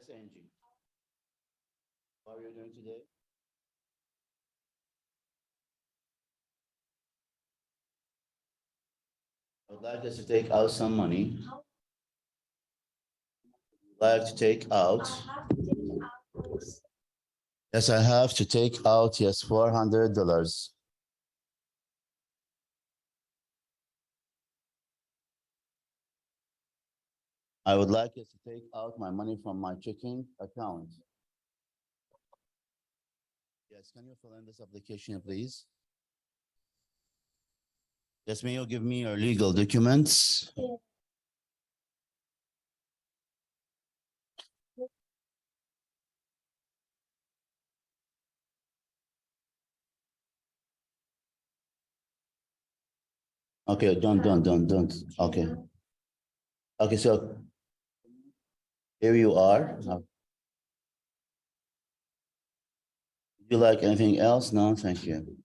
Yes, Angie. How are you doing today? I would like us to take out some money. Like to take out. Yes, I have to take out, yes, $400. I would like us to take out my money from my checking account. Yes, can you fill in this application, please? Yes, may you give me your legal documents? Okay, don't. Okay. Okay, so here you are. Would you like anything else? No, thank you.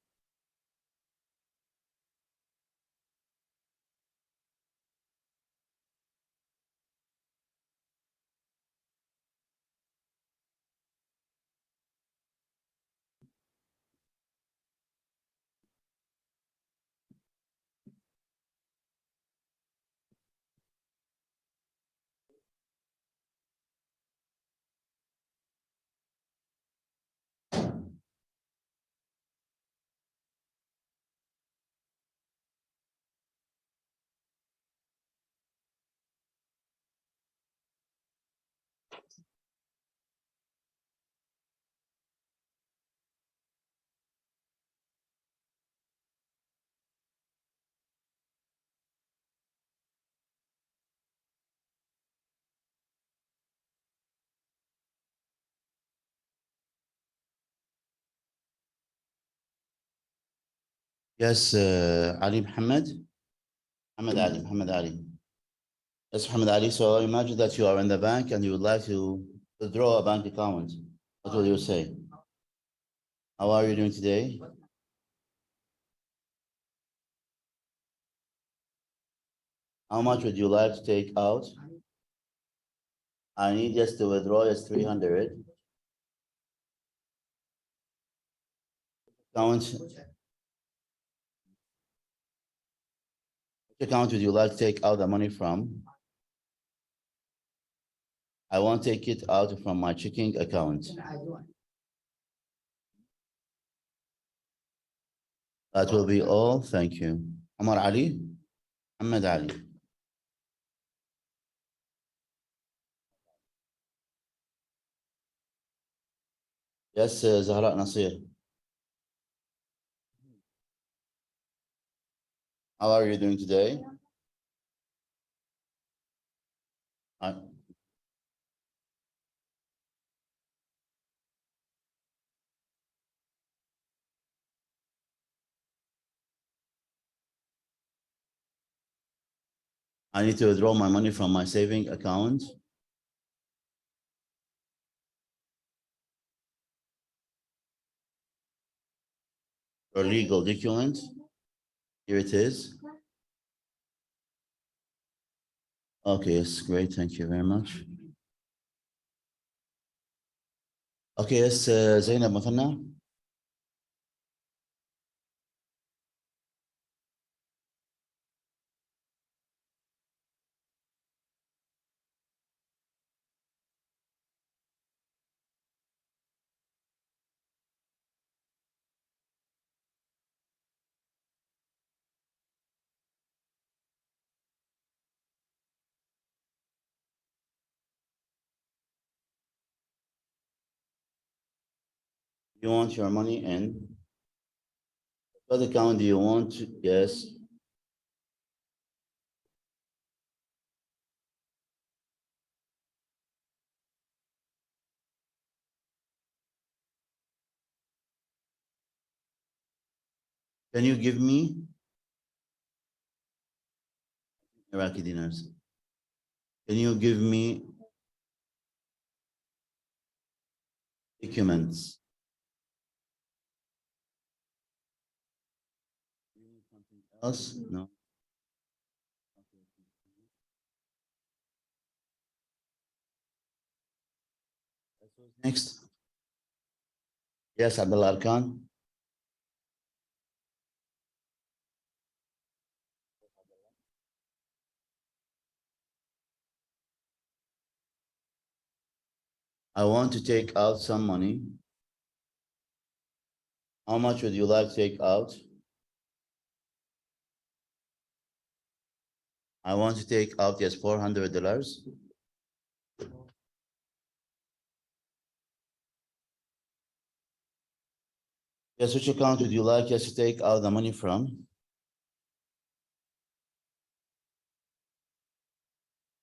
Yes, Ali Muhammad. Muhammad Ali. Yes, Muhammad Ali. So imagine that you are in the bank and you would like to withdraw a bank account. What will you say? How are you doing today? How much would you like to take out? I need just to withdraw is 300. Account. Which account would you like to take out the money from? I won't take it out from my checking account. That will be all. Thank you. Omar Ali? Ahmed Ali. Yes, Zahra Nasir. How are you doing today? I need to withdraw my money from my saving account. Your legal document. Here it is. Okay, yes, great. Thank you very much. Okay, yes, Zainab Mathanna. You want your money in? What account do you want? Yes. Can you give me Iraqi dinars? Can you give me documents? You need something else? No. Next. Yes, Abdullah Arkan. I want to take out some money. How much would you like to take out? I want to take out, yes, $400. Yes, which account would you like us to take out the money from?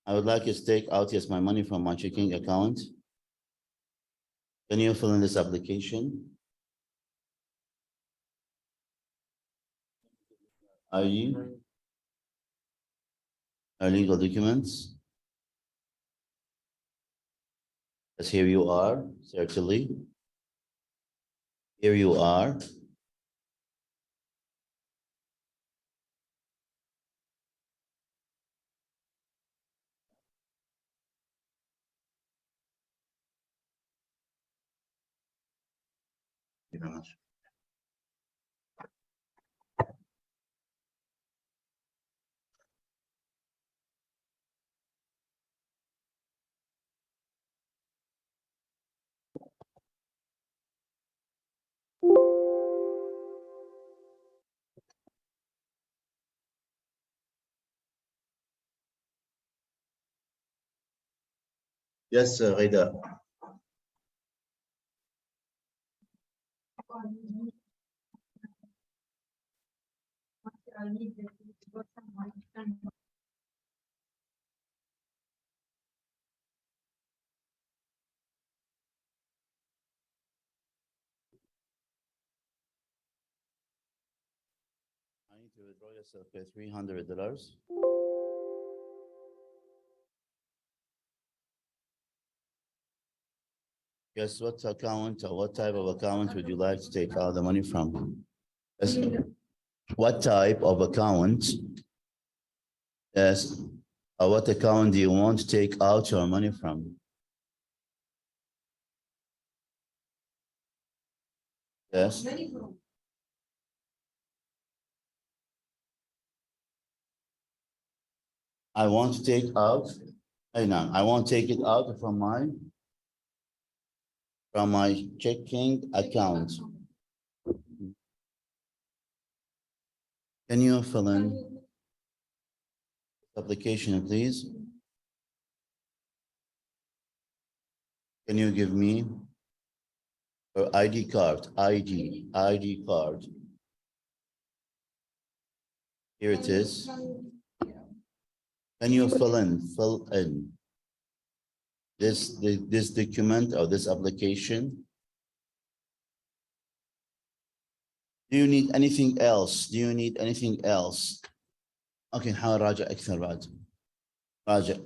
I would like you to take out, yes, my money from my checking account. Can you fill in this application? ID, our legal documents. Yes, here you are, certainly. Here you are. Thank you very much. Yes, Rida. I need to withdraw yourself $300. Yes, what account or what type of account would you like to take out the money from? Yes. What type of account? Yes. Or what account do you want to take out your money from? Yes. I want to take out. Hey, no, I want to take it out from my checking account. Can you fill in the application, please? Can you give me your ID card? ID card. Here it is. Can you fill in this document or this application? Do you need anything else? Do you need anything else? اوكي نحاول نراجع اكثر بعد. راجع.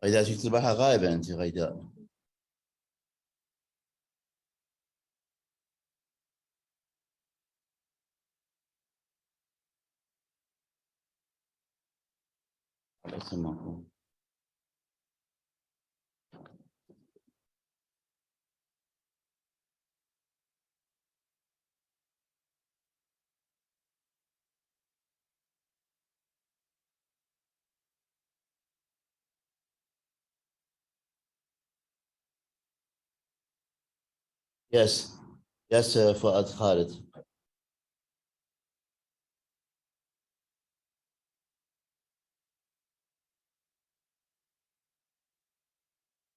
غيداء تكتبها غائبة انت غيداء. Yes. Yes, فؤاد خالد.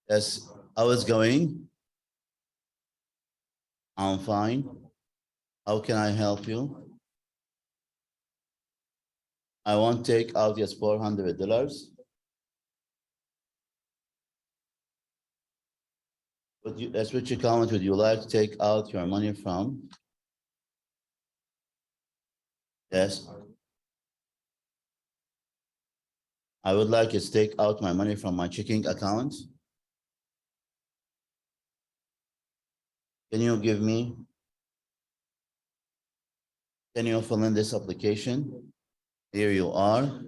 Yes. How is going? I'm fine. How can I help you? I want to take out yes $400. That's which account would you like to take out your money from? Yes. I would like to take out my money from my checking account. Can you fill in this application? Here you are.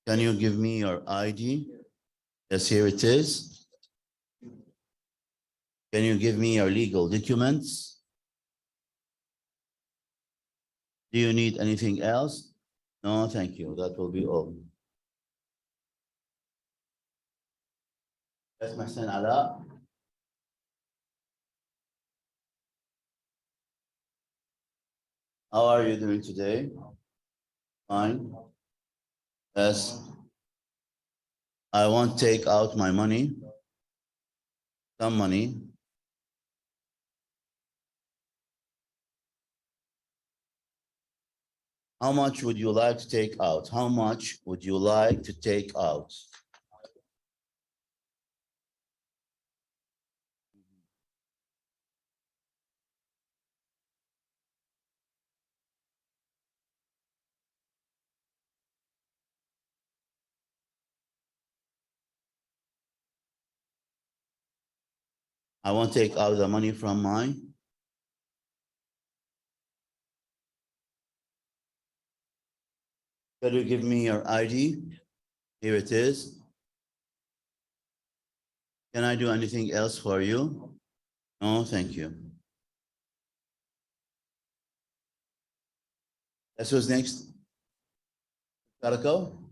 Can you give me your ID? Yes, here it is. Can you give me your legal documents? Do you need anything else? No, thank you. That will be all. Yes, Mahsen Ala. How are you doing today? Fine. Yes. I want to take out my money, some money. How much would you like to take out? How much would you like to take out? I want to take out the money from my. Can you give me your ID? Here it is. Can I do anything else for you? No, thank you. This was next. شاركوا؟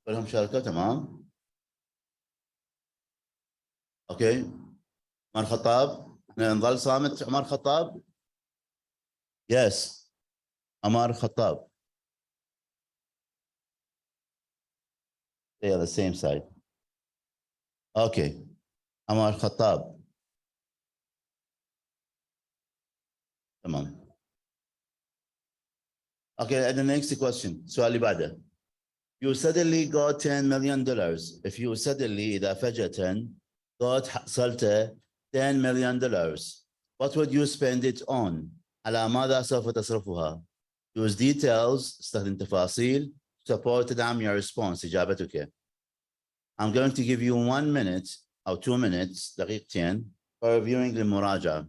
كلهم شاركوا تمام. اوكي. عمر خطاب. احنا نظل صامت عمر خطاب. Yes. عمر خطاب. They are the same side. Okay. عمر خطاب. تمام. Okay, and the next question. السؤال اللي بعده. You suddenly got $10 million. If you suddenly إذا فجأة حصلت $10 million, what would you spend it on? على ماذا سوف تصرفها? Use details, استخدم تفاصيل, support تدعم your response, إجابتك. I'm going to give you 1 minute أو 2 minutes, دقيقتين, for reviewing المراجعة.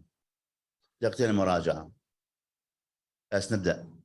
دقيقتين المراجعة. بس نبدأ.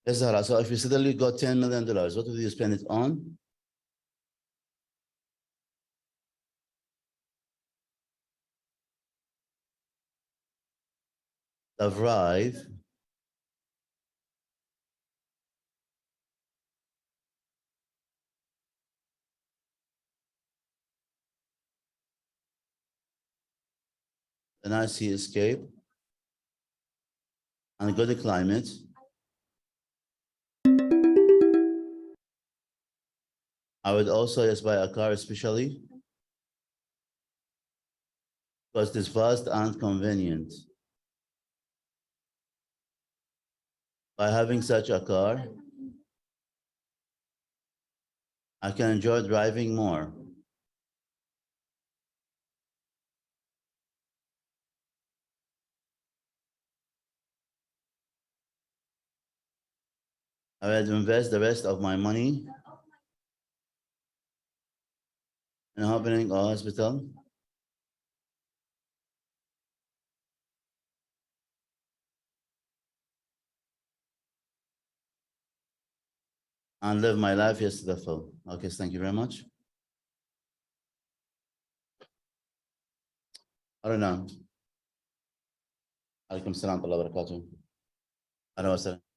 Yes, Zahra. So if you suddenly got $10 million, what would you spend it on? The drive. An icy escape. And a good climate. I would also just buy a car especially because it's fast and convenient. By having such a car, I can enjoy driving more. I would invest the rest of my money in opening a hospital and live my life yes to the full. Okay, so thank you very much. I don't know. عليكم السلام ورحمة الله وبركاته. أهلا وسهلا.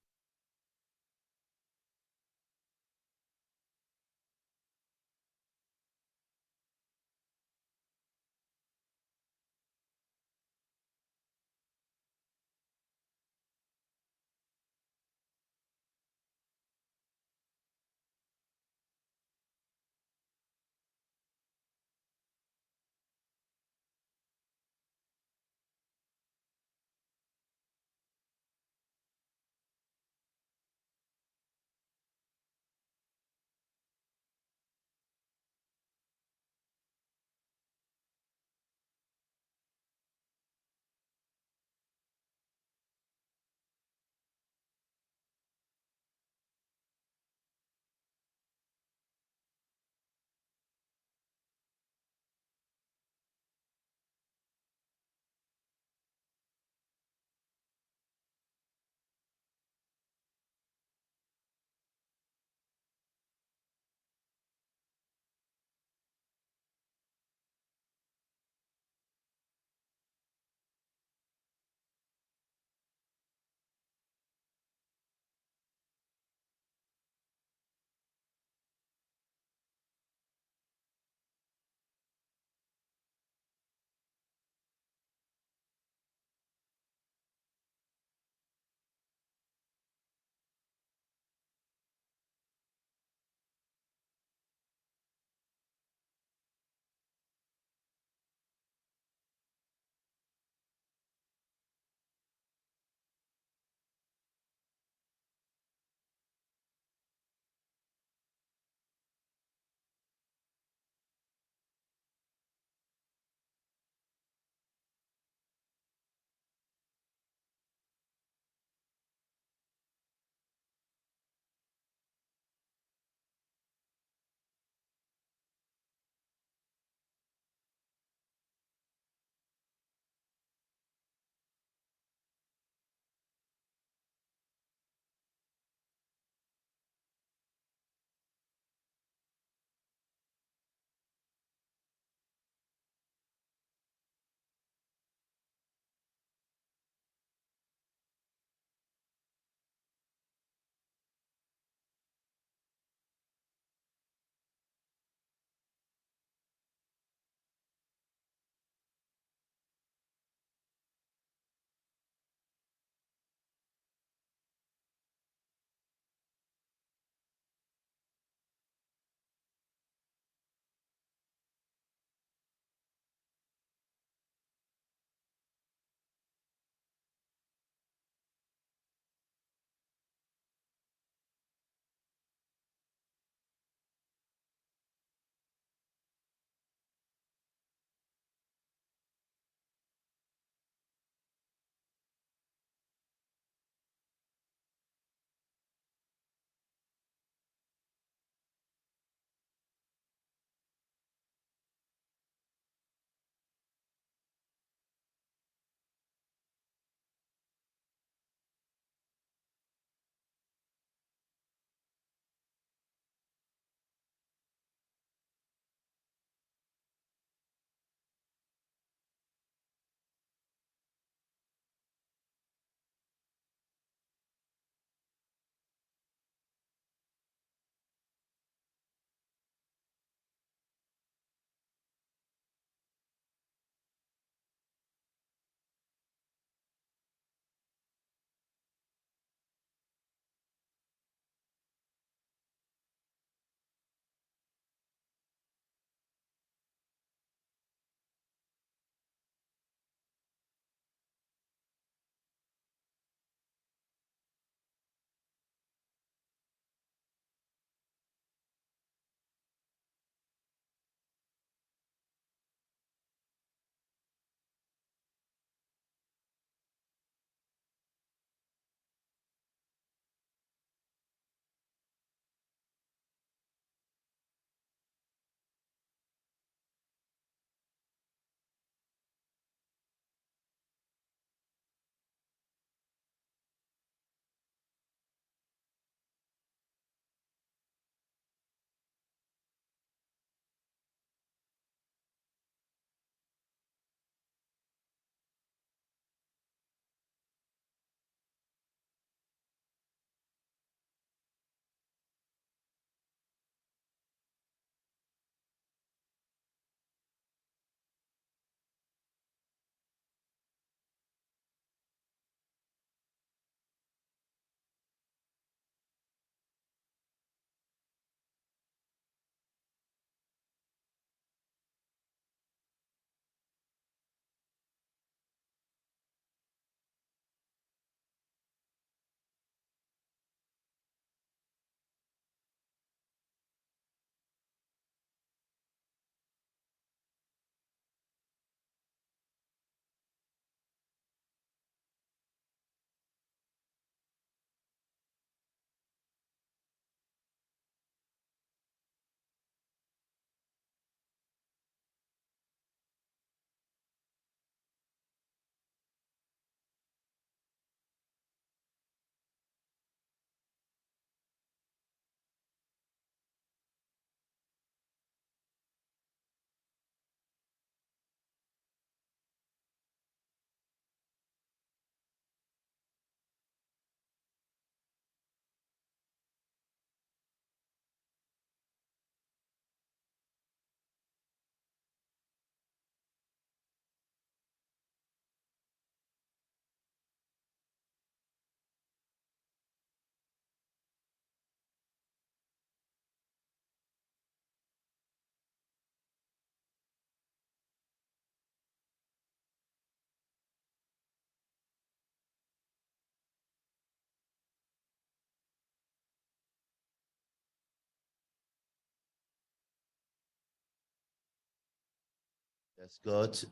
Just got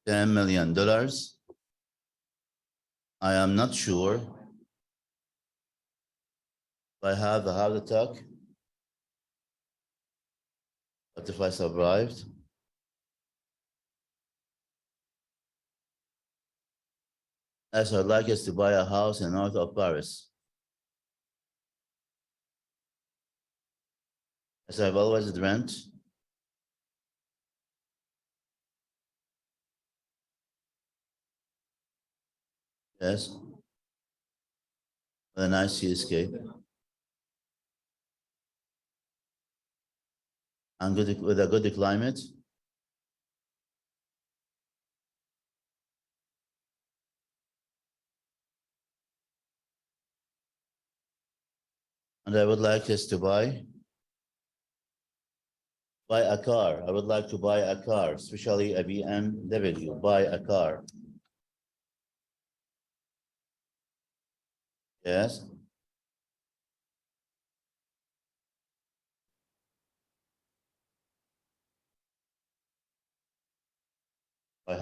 $10 million. I am not sure if I have a heart attack, but if I survived, as I'd like us to buy a house in north of Paris. As I've always dreamt. Yes. With a nice seascape. And good, with a good climate. And I would like us to buy a car. I would like to buy a car, especially a BMW. Buy a car. Yes. By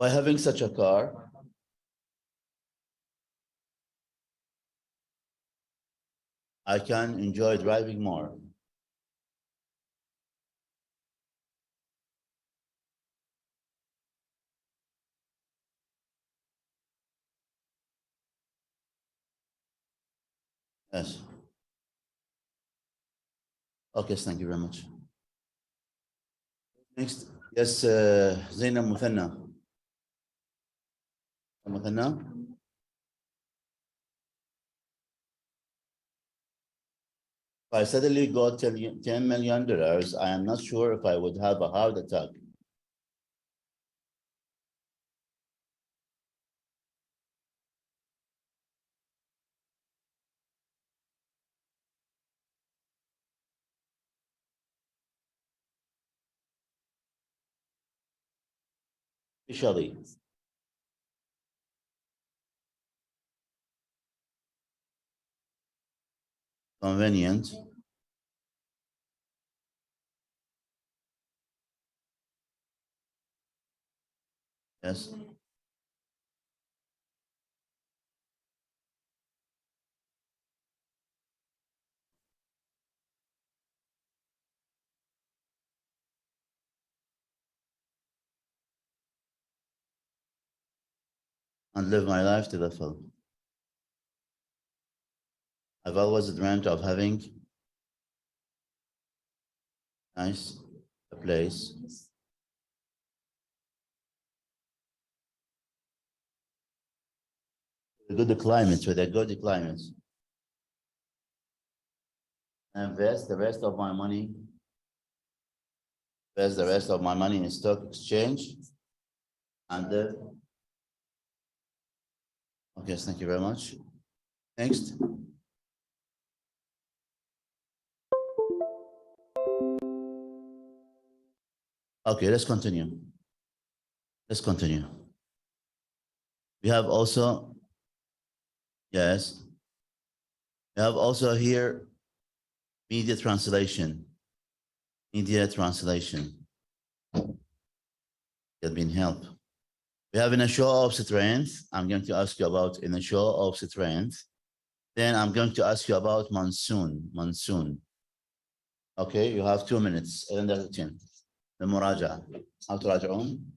having such a car, I can enjoy driving more. Yes. Okay, thank you very much. Next, yes, Zainab Muthanna. Muthanna? If I suddenly got $10 million, I am not sure if I would have a heart attack. Officially. Convenient. Yes. And live my life to the full. I've always dreamt of having a place, with a good climate, and invest the rest of my money in stock exchange. And okay, thank you very much. Next. Okay, let's continue. We have also, yes, we have also here media translation. Can be help. We have in a show of strength. I'm going to ask you about in a show of strength. Then I'm going to ask you about monsoon. Okay, you have 2 minutes. المراجعة. هل تراجعون؟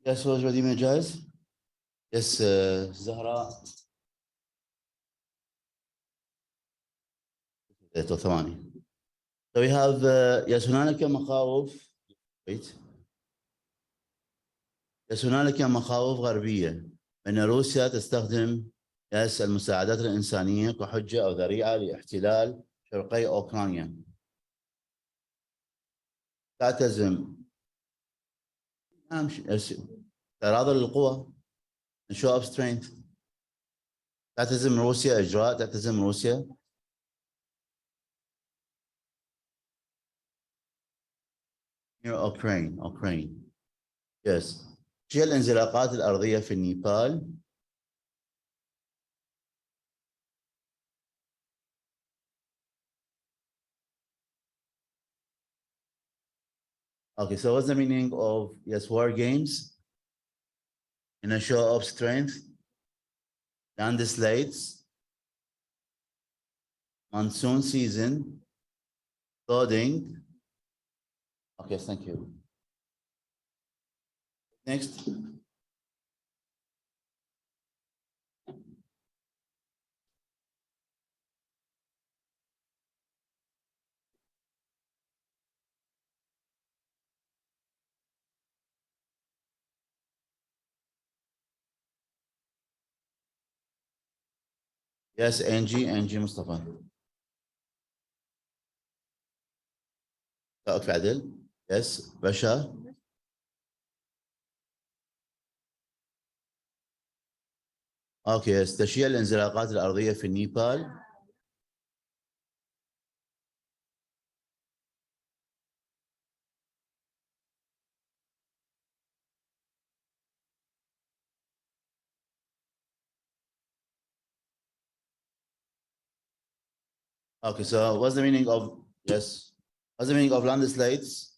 Yes, was ready جاهز. Yes, زهرة. 3 So we have yes هنالك مخاوف. Wait. Yes هنالك مخاوف غربية أن روسيا تستخدم يس المساعدات الإنسانية كحجة أو ذريعة لاحتلال شرقي أوكرانيا. تعتزم تراضى للقوى show of strength. تعتزم روسيا إجراء تعتزم روسيا near Ukraine. Yes. هي الانزلاقات الأرضية في النيبال. Okay, so what's the meaning of yes war games? In a show of strength, landslides, monsoon season, flooding. Okay, thank you. Next. Yes, Angie Mustafa. Okay, Adil. Yes, Russia. Okay, yes, تشييع الانزلاقات الأرضية في النيبال. Okay, so what's the meaning of yes? What's the meaning of landslides?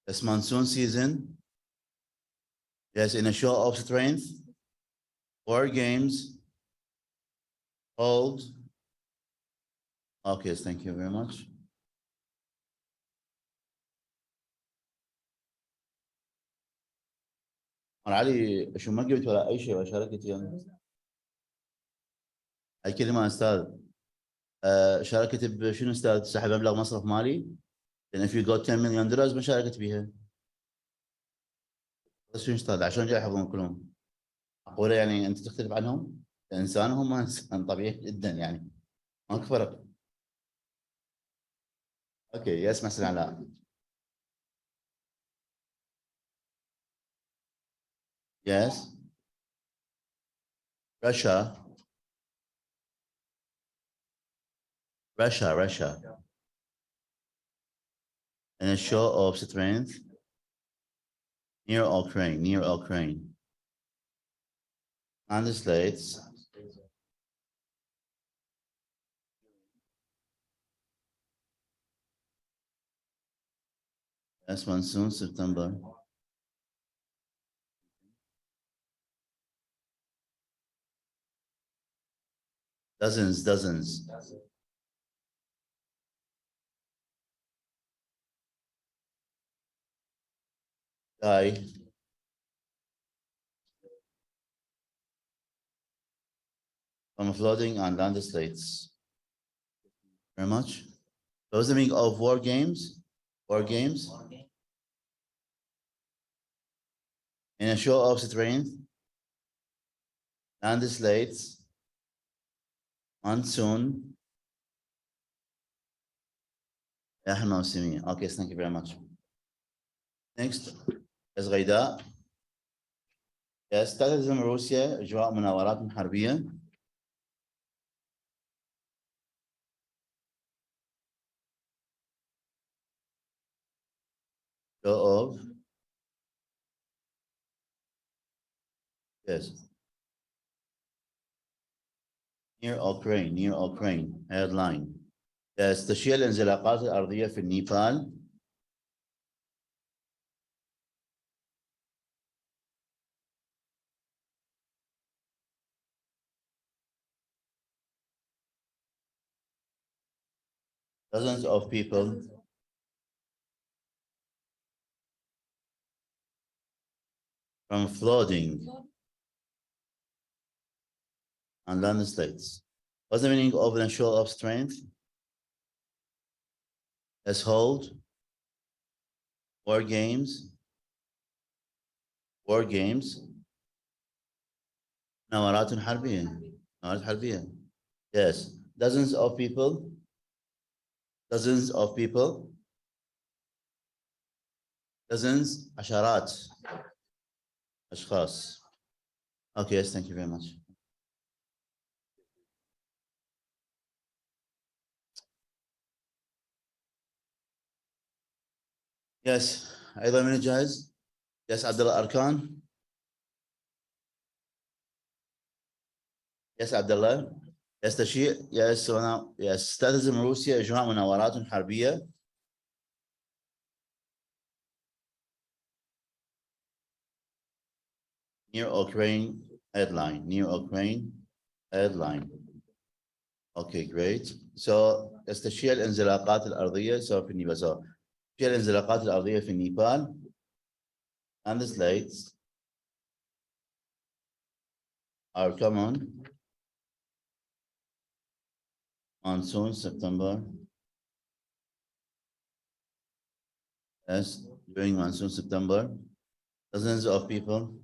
Yes, monsoon season. Yes, in a show of strength. War games. Hold. Okay, thank you very much. أنا علي شو ما جبت ولا أي شيء ولا شاركت يعني. أي كلمة أستاذ. شاركت بشنو أستاذ؟ سحب مبلغ مصرف مالي؟ لأن if you got $10 million ما شاركت بيها. بس شنو أستاذ عشان جاي يحفظون كلهم. أقول يعني أنت تختلف عنهم؟ إنسان هم إنسان طبيعي جدا يعني. ماكو فرق. أوكي يسمع سلام علاء. Yes. Russia. And a show of strength near Ukraine. Translates. Yes, monsoon, September. Dozens. Die. From flooding and landslides. Very much. What was the meaning of war games? War games. In a show of strength. Landslides. Monsoon. Okay, thank you very much. Next. Yes, غيداء. Yes, تلزم روسيا إجراء مناورات حربية. Show of. Yes. Near Ukraine. Headline. Yes, تشييع الانزلاقات الأرضية في النيبال. Dozens of people. from flooding and landslides. What's the meaning of an show of strength? Let's hold. War games. War games. نوارات حربية. نوارات حربية. Yes. Dozens of people. Dozens of people. Dozens. عشرات. أشخاص. Okay, yes, thank you very much. Yes, أيضا من جاهز؟ Yes, عبد الله أركان. Yes, عبد الله. Yes, تشيء. Yes, yes. تلزم روسيا إجراء مناورات حربية. Near Ukraine headline. Near Ukraine headline. Okay, great. So تستشير الانزلاقات الأرضية في النيبال. So تستشير الانزلاقات الأرضية في النيبال. And the slides are common. Monsoon, September. Yes, during monsoon, September. Dozens of people.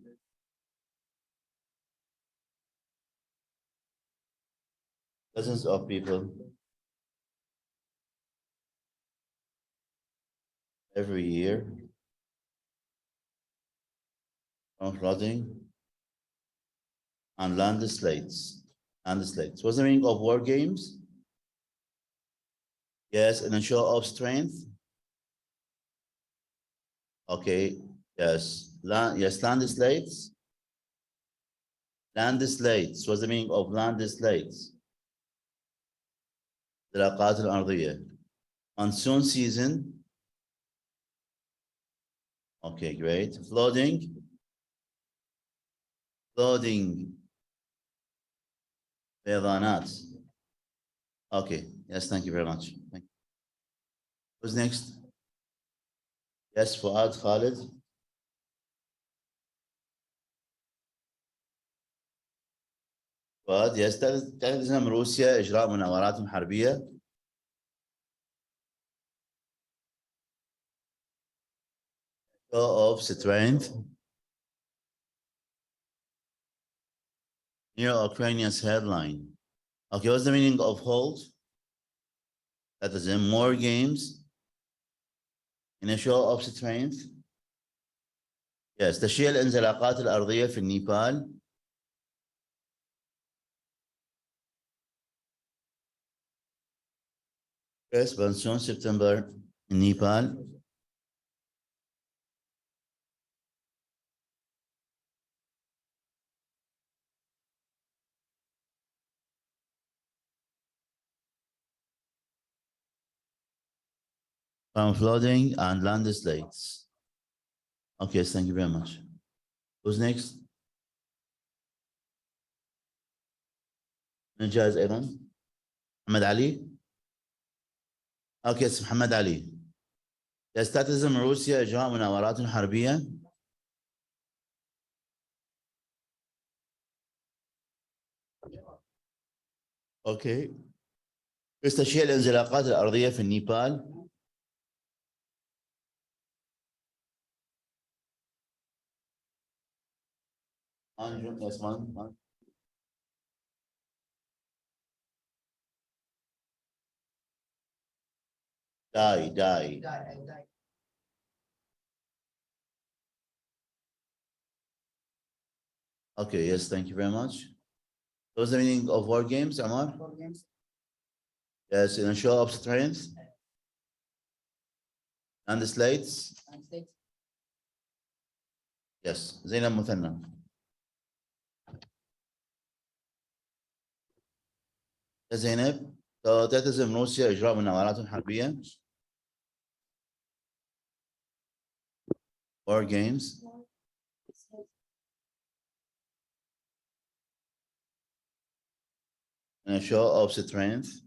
Dozens of people. Every year. From flooding. And landslides. Landslides. What's the meaning of war games? Yes, and a show of strength. Okay, yes. Yes, landslides. Landslides. What's the meaning of landslides? العلاقات الأرضية. Monsoon season. Okay, great. Flooding. Flooding. فيضانات. Okay, yes, thank you very much. Thank you. Who's next? Yes, Fuad Khalid. Fuad, yes, تلزم روسيا إجراء مناورات حربية. Show of strength. Near Ukrainian's headline. Okay, what's the meaning of hold? That is in more games. In a show of strength. Yes, تشييع الانزلاقات الأرضية في النيبال. Yes, monsoon, September in Nepal. From flooding and landslides. Okay, thank you very much. Who's next? نجاز أيضا. محمد علي. Okay, it's محمد علي. يستلزم روسيا إجراء مناورات حربية. Okay. تستشيع الانزلاقات الأرضية في النيبال. Yes, one. Die. Okay, yes, thank you very much. What's the meaning of war games, Amar? War games. Yes, in a show of strength. And the slides. Yes, زينب مثنى. زينب تلتزم روسيا إجراء مناورات حربية. War games. And a show of strength.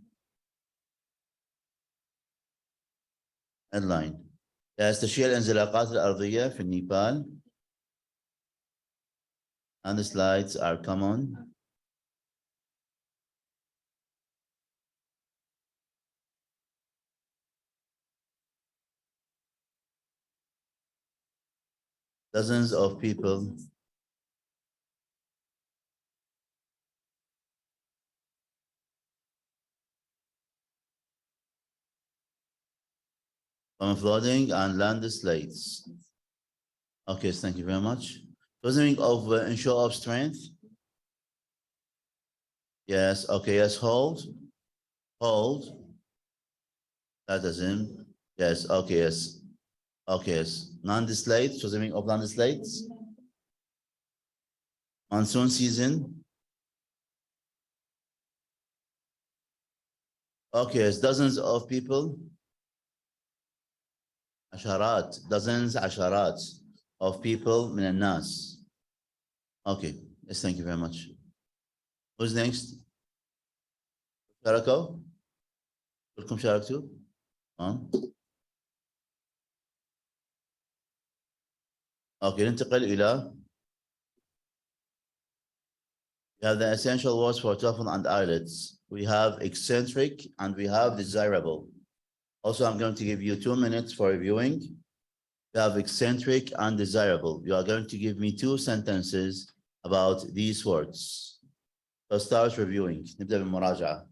Headline. تستشيع الانزلاقات الأرضية في النيبال. and the slides are common. Dozens of people. From flooding and landslides. Okay, thank you very much. Dozens of ensure of strength. Yes, okay, yes, hold. Hold. That doesn't. Yes, okay, yes. Okay, yes. Landslides, dozens of landslides. Monsoon season. Okay, yes, dozens of people. عشرات, dozens, عشرات of people من الناس. Okay, yes, thank you very much. Who's next? شاركوا؟ كلكم شاركتوا؟ Okay, ننتقل إلى we have the essential words for TOEFL and IELTS. We have eccentric and we have desirable. Also, I'm going to give you 2 minutes for reviewing. We have eccentric and desirable. You are going to give me 2 sentences about these words. So start reviewing. نبدأ بالمراجعة.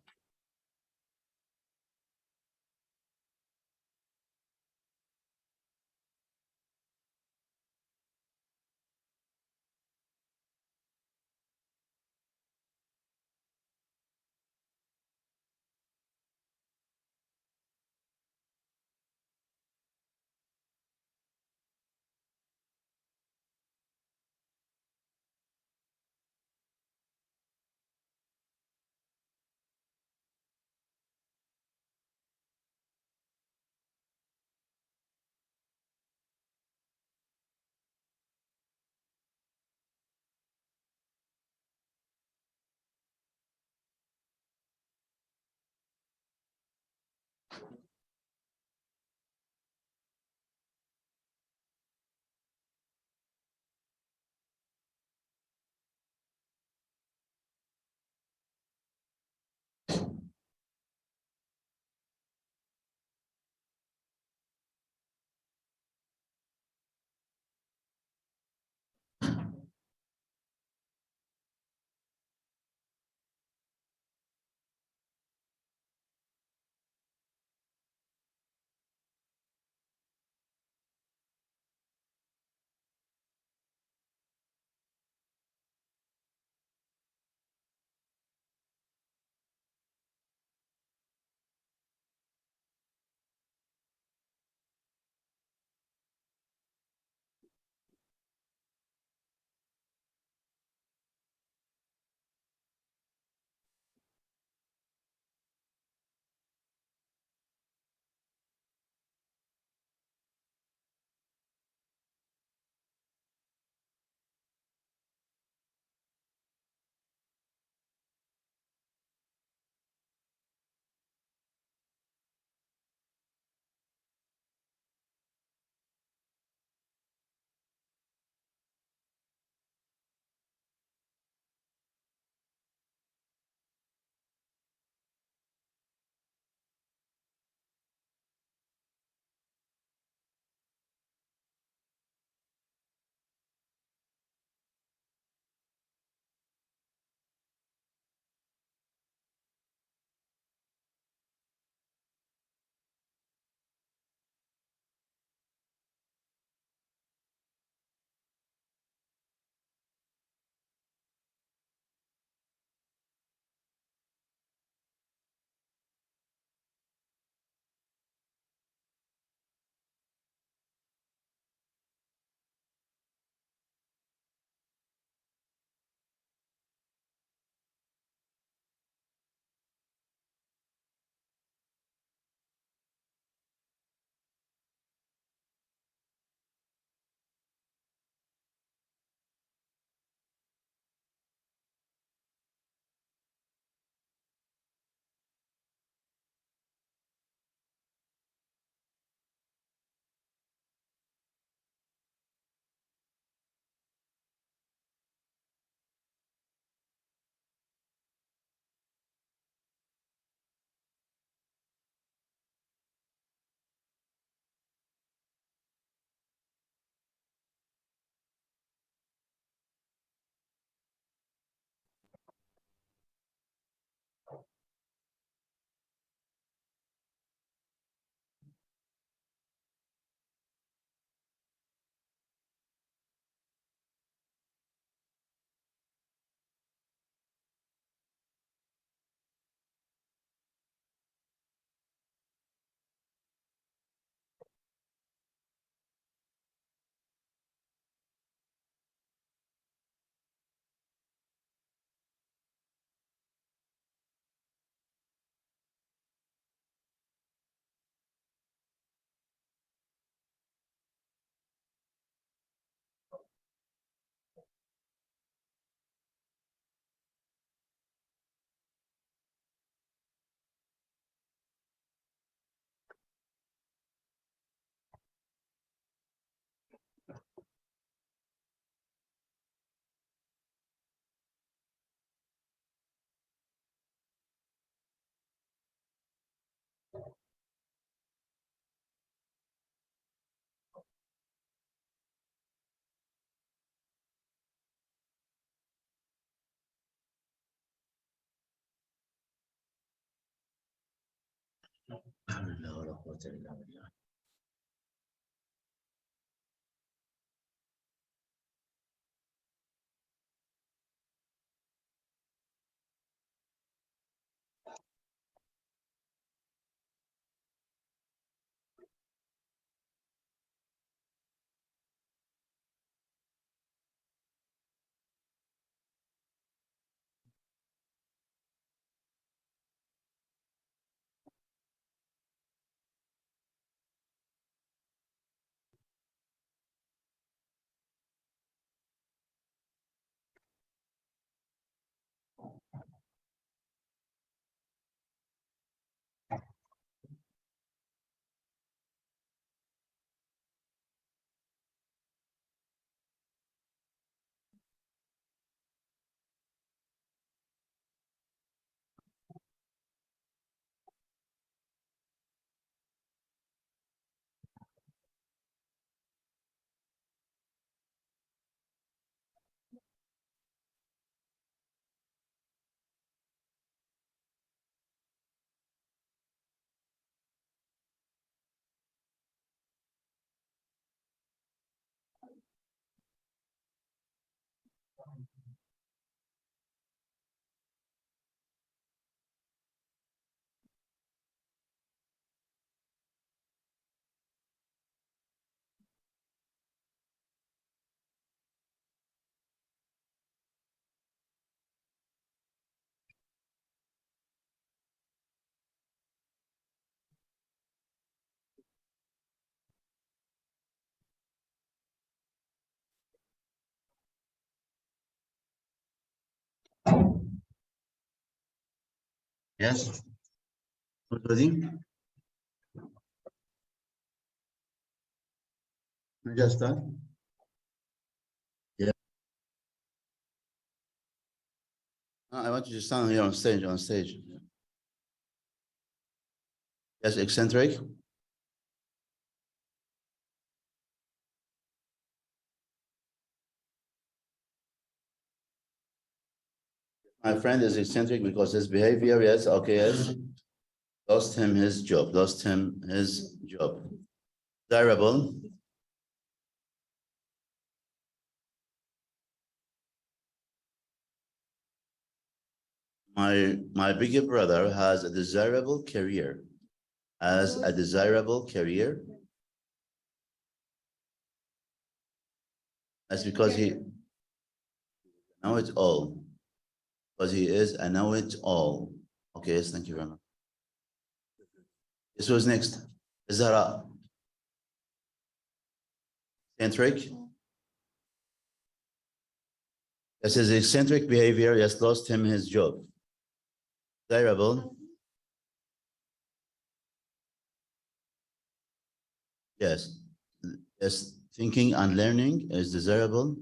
Yes. Ready? Just start. Yeah. I want you to stand here on stage. Yes, eccentric. My friend is eccentric because his behavior, yes, okay, yes. Lost him his job. Desirable. My bigger brother has a desirable career. That's because he know it all. Because he is a know-it-all. Okay, yes, thank you very much. This was next. ظهرا. Eccentric. Yes, his eccentric behavior has lost him his job. Desirable. Yes. Yes, thinking and learning is desirable.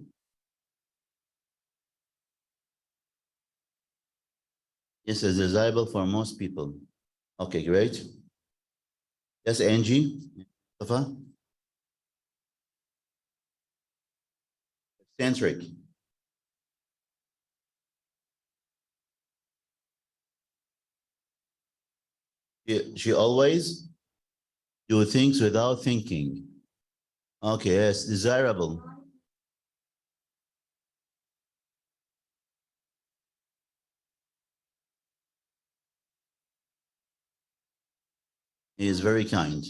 Yes, it's desirable for most people. Okay, great. Yes, Angie. Mustafa. Eccentric. She always do things without thinking. Okay, yes, desirable. He is very kind.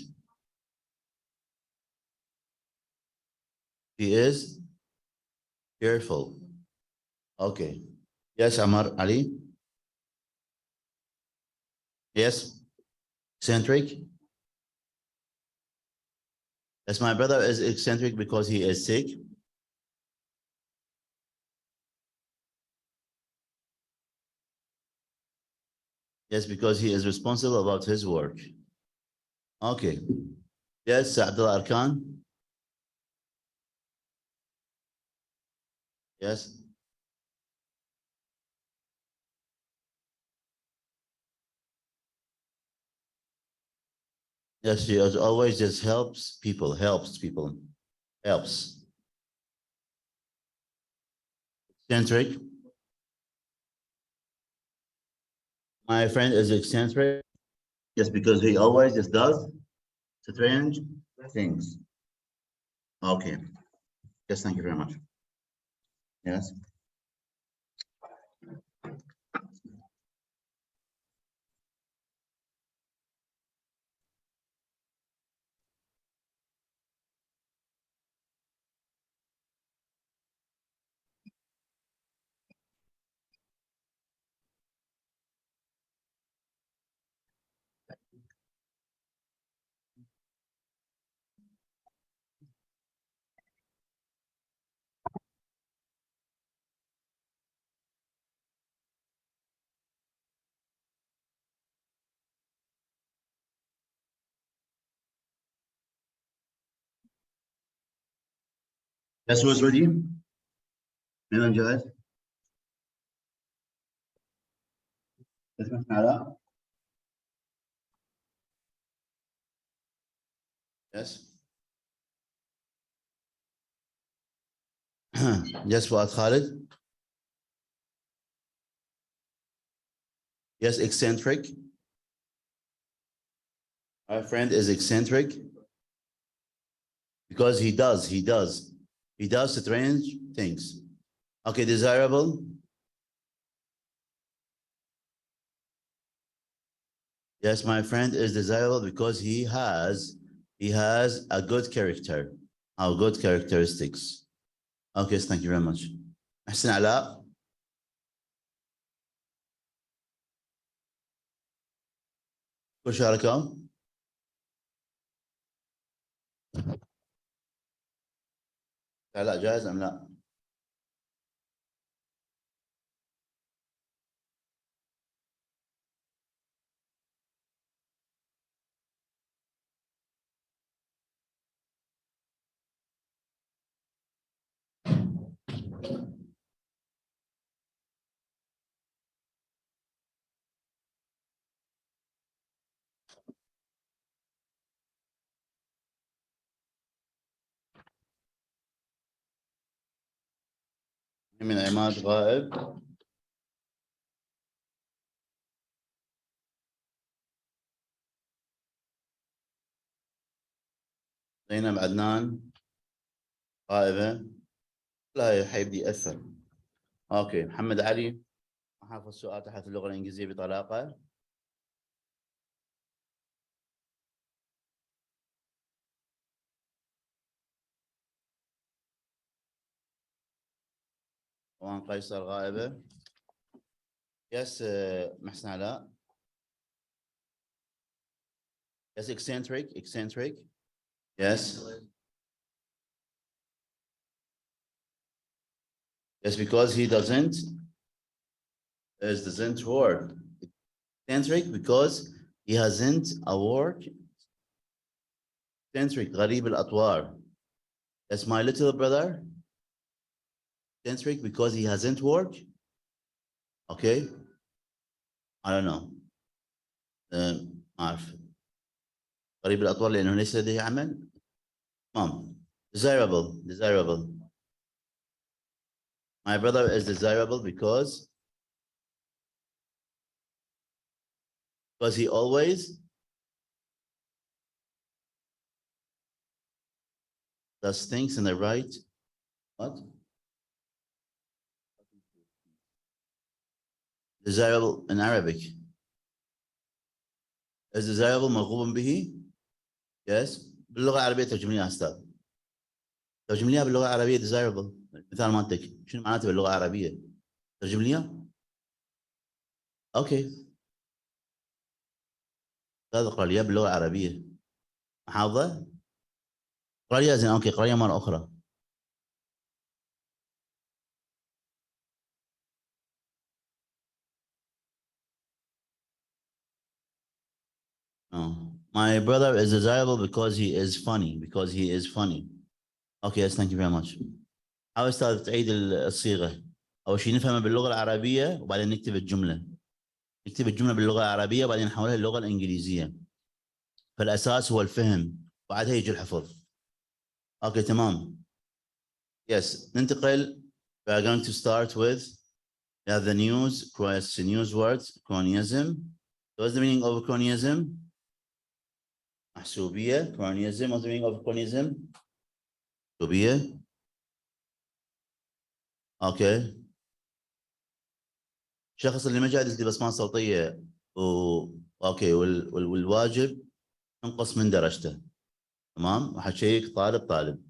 He is careful. Okay. Yes, Amar Ali. Yes. Eccentric. Yes, my brother is eccentric because he is sick. Yes, because he is responsible about his work. Okay. Yes, Abdullah Arkan. Yes. Yes, she always just helps people. Helps. Eccentric. My friend is eccentric Yes, because he always just does strange things. Okay. Yes, thank you very much. Yes. Yes, who's ready? Anyone جاهز؟ تسمح علاء؟ Yes. Yes, Fuad Khalid. Yes, eccentric. Our friend is eccentric because he does strange things. Okay, desirable. Yes, my friend is desirable because he has a good character, or good characteristics. Okay, thank you very much. Ahsan Ala. مشاركة. لا جاهز أم لا؟ من عماد غائب. زينب عدنان غائبة. لا حيبدي يأثر. اوكي محمد علي حافظ السؤال تحت اللغة الإنجليزية بطلاقة. وان قيصر غائبة. يس محسن علاء. Yes, eccentric. Yes. Yes, because he doesn't work. Eccentric because he hasn't a work. Eccentric غريب الأطوار. That's my little brother. Eccentric because he hasn't work. Okay. I don't know. ما أعرف. غريب الأطوار لأنه ليس لديه عمل. تمام. Desirable. My brother is desirable because he always does things in the right. What? Desirable in Arabic. Is desirable مرغوب به. Yes. باللغة العربية ترجم لي أستاذ. ترجم لي باللغة العربية desirable. مثال مالتك شنو معناته باللغة العربية؟ ترجم لي. أوكي. أستاذ اقرأ لي باللغة العربية. محافظة. اقرأ لي زين. أوكي اقرأ لي مرة أخرى. No. My brother is desirable because he is funny. Okay, yes, thank you very much. حاول أستاذ تعيد الصيغة. أول شيء نفهمها باللغة العربية وبعدين نكتب الجملة. نكتب الجملة باللغة العربية وبعدين نحولها للغة الإنجليزية. فالأساس هو الفهم وبعدها يجي الحفظ. أوكي تمام. Yes, ننتقل. We are going to start with the news words, cronyism. What's the meaning of cronyism? محسوبية. Cronyism. What's the meaning of cronyism? محسوبية. اوكي. الشخص اللي ما جاء يدز لي بصمات صوتية اوكي والواجب ينقص من درجته. تمام. وحشيك طالب.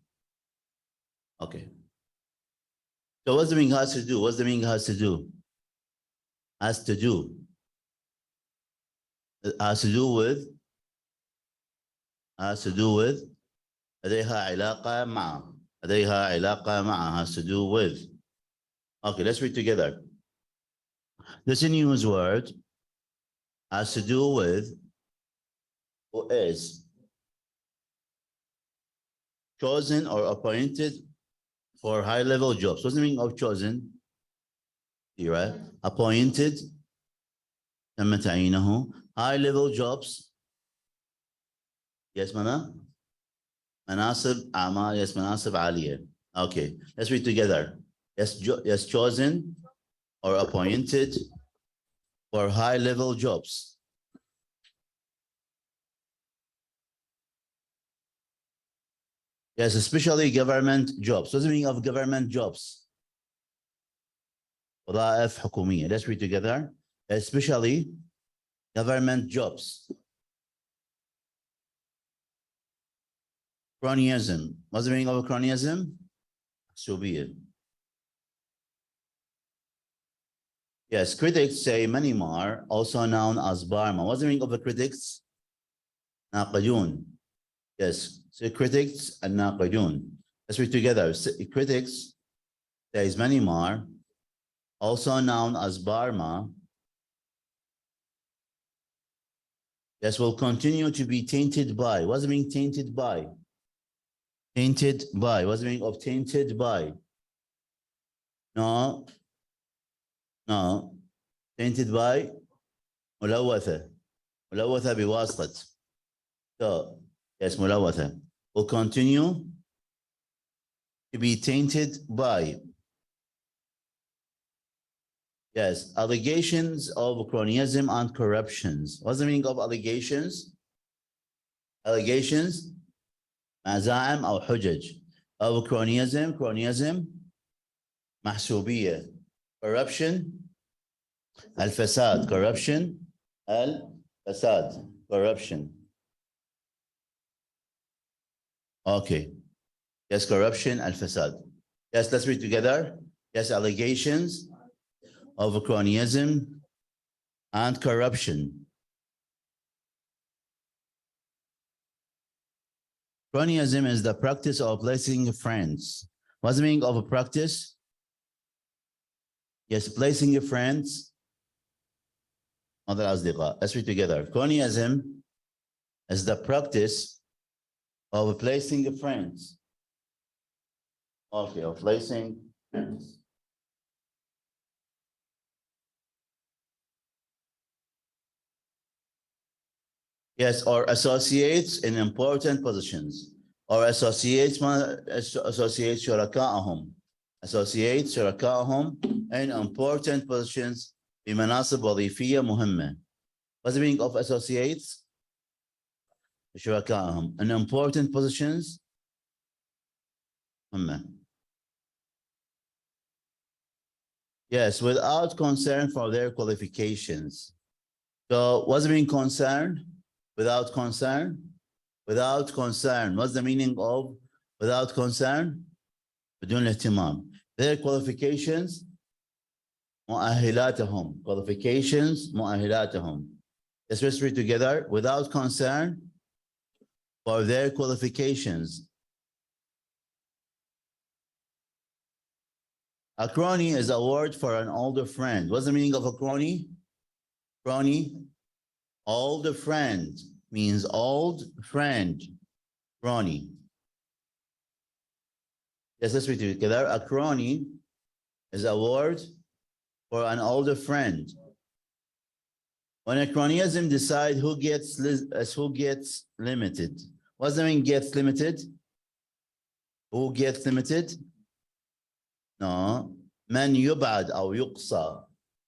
اوكي. So what's the meaning has to do? What's the meaning has to do? Has to do. Has to do with. Has to do with. لديها علاقة مع. لديها علاقة مع. Has to do with. Okay, let's read together. This news word has to do with who is chosen or appointed for high-level jobs. What's the meaning of chosen? You're right. Appointed. تم تعيينه. High-level jobs. Yes, Mana? مناصب أعمال. Yes, مناصب عالية. Okay, let's read together. Yes, chosen or appointed for high-level jobs. Yes, especially government jobs. What's the meaning of government jobs? وظائف حكومية. Let's read together. Especially government jobs. Cronyism. What's the meaning of cronyism? محسوبية. Yes, critics say Myanmar, also known as Burma. What's the meaning of the critics? ناقدون. Yes, so critics and ناقدون. Let's read together. Critics says Myanmar, also known as Burma. Yes, will continue to be tainted by. What's the meaning tainted by? Tainted by. What's the meaning of tainted by? No. Tainted by ملوثة. ملوثة بواسطة. So, yes, ملوثة. Will continue to be tainted by. Yes, allegations of cronyism and corruptions. What's the meaning of allegations? Allegations. مزاعم أو حجج. Of cronyism. محسوبية. Corruption. الفساد. Corruption. الفساد. Corruption. Okay. Yes, corruption. الفساد. Yes, let's read together. Yes, allegations of cronyism and corruption. Cronyism is the practice of placing friends. What's the meaning of a practice? Yes, placing your friends. Let's read together. Cronyism is the practice of placing your friends. Okay, of placing friends. Yes, or associates in important positions. Or associates شركائهم. Associate شركائهم in important positions بمناصب وظيفية مهمة. What's the meaning of associates? شركائهم in important positions مهمة. Yes, without concern for their qualifications. So what's the meaning concern? Without concern? Without concern. What's the meaning of without concern? بدون اهتمام. Their qualifications مؤهلاتهم. Qualifications مؤهلاتهم. Let's read together. Without concern for their qualifications. A crony is a word for an older friend. What's the meaning of a crony? Crony. Older friend means old friend. Crony. Yes, let's read it together. A crony is a word for an older friend. When a cronyism decides who gets limited. What's the meaning gets limited? Who gets limited? No. من يبعد أو يقصى.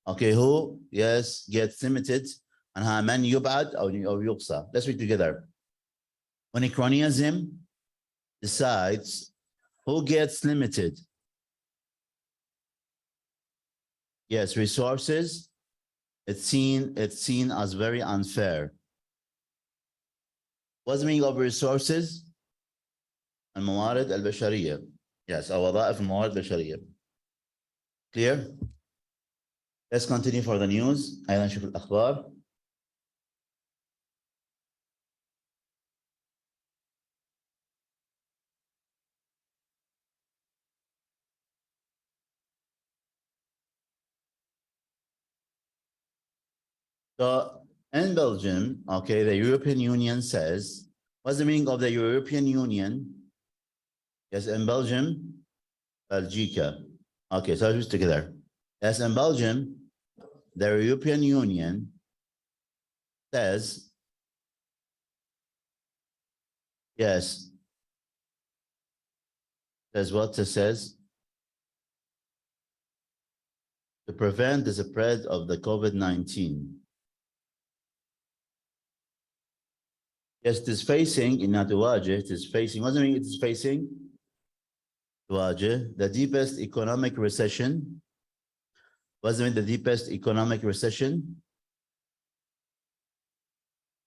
Okay, who? Yes, gets limited. And من يبعد أو يقصى. Let's read together. When a cronyism decides who gets limited. Yes, resources, it's seen as very unfair. What's the meaning of resources? الموارد البشرية. Yes, أو وظائف الموارد البشرية. Clear? Let's continue for the news. أيضا نشوف الأخبار. So in Belgium, okay, the European Union says, what's the meaning of the European Union? Yes, in Belgium, Belgica. Okay, so just together. Yes, in Belgium, the European Union says, yes, says what it says? To prevent the spread of the COVID-19. Yes, it is facing, in تواجه, it is facing, what does it mean it is facing? تواجه, the deepest economic recession. What does it mean the deepest economic recession?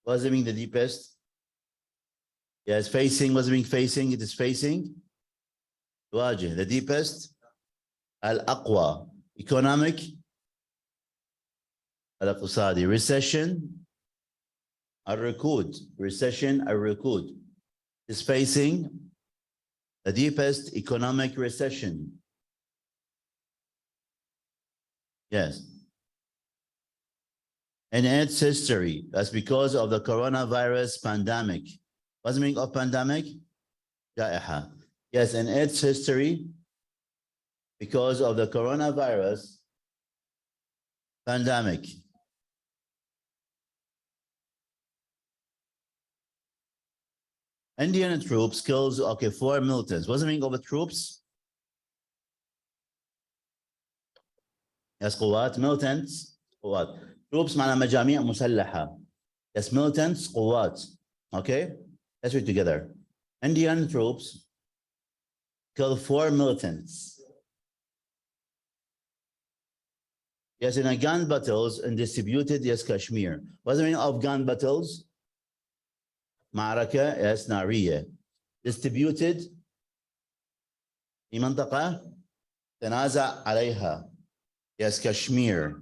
What does it mean the deepest? Yes, facing, what does it mean facing? It is facing. تواجه, the deepest. الأقوى, economic. الاقتصادي, recession. الركود, recession, الركود. Is facing the deepest economic recession. Yes. In its history, that's because of the coronavirus pandemic. What's the meaning of pandemic? جائحة. Yes, in its history, because of the coronavirus pandemic. Indian troops kills, okay, 4 militants. What's the meaning of the troops? Yes, قوات, militants, قوات. Troops معنى مجاميع مسلحة. Yes, militants, قوات. Okay, let's read together. Indian troops kill 4 militants. Yes, in a gun battles in disputed, yes, Kashmir. What's the meaning of gun battles? معركة, yes, نارية. Distributed في منطقة تنازع عليها. Yes, Kashmir.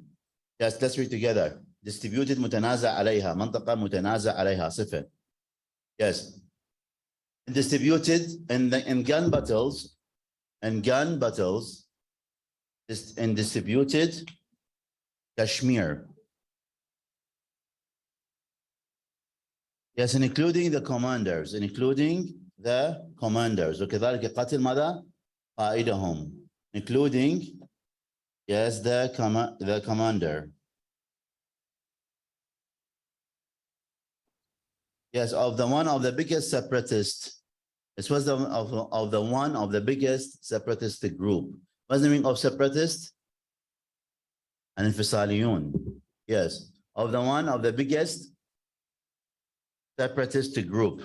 Yes, let's read together. Distributed متنازع عليها. منطقة متنازع عليها. صفة. Yes. Distributed in gun battles. In distributed Kashmir. Yes, and including the commanders. وكذلك قتل ماذا؟ قائدهم. Including, yes, the commander. Yes, one of the biggest separatists. This was one of the biggest separatist group. What's the meaning of separatist? الانفصاليون. Yes, one of the biggest separatist group.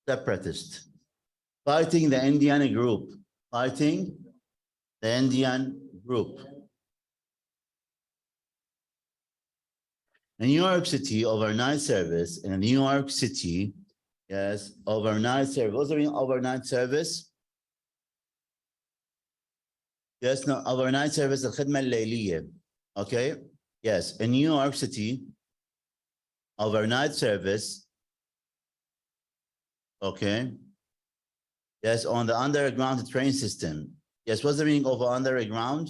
Separatist. Fighting the Indian group. Fighting the Indian group. In New York City, overnight service in New York City, yes, overnight service. What's the meaning of overnight service? Yes, no, overnight service, الخدمة الليلية. Okay, yes, in New York City, overnight service, okay, yes, on the underground train system. Yes, what's the meaning of underground?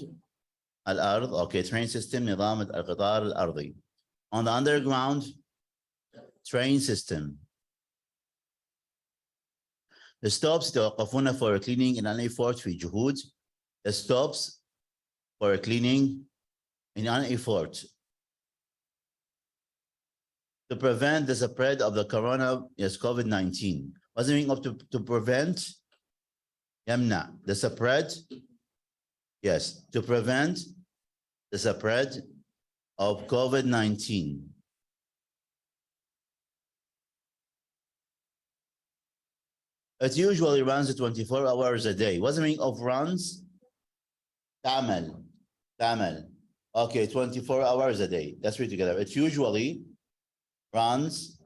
الأرض, okay, train system, نظام القطار الأرضي. On the underground train system. The stops توقفون for cleaning in an effort في جهود. The stops for cleaning in an effort to prevent the spread of the COVID-19. What's the meaning of to prevent? يمنع the spread. Yes, to prevent the spread of COVID-19. It usually runs 24 hours a day. What's the meaning of runs? تعمل. Okay, 24 hours a day. Let's read together. It usually runs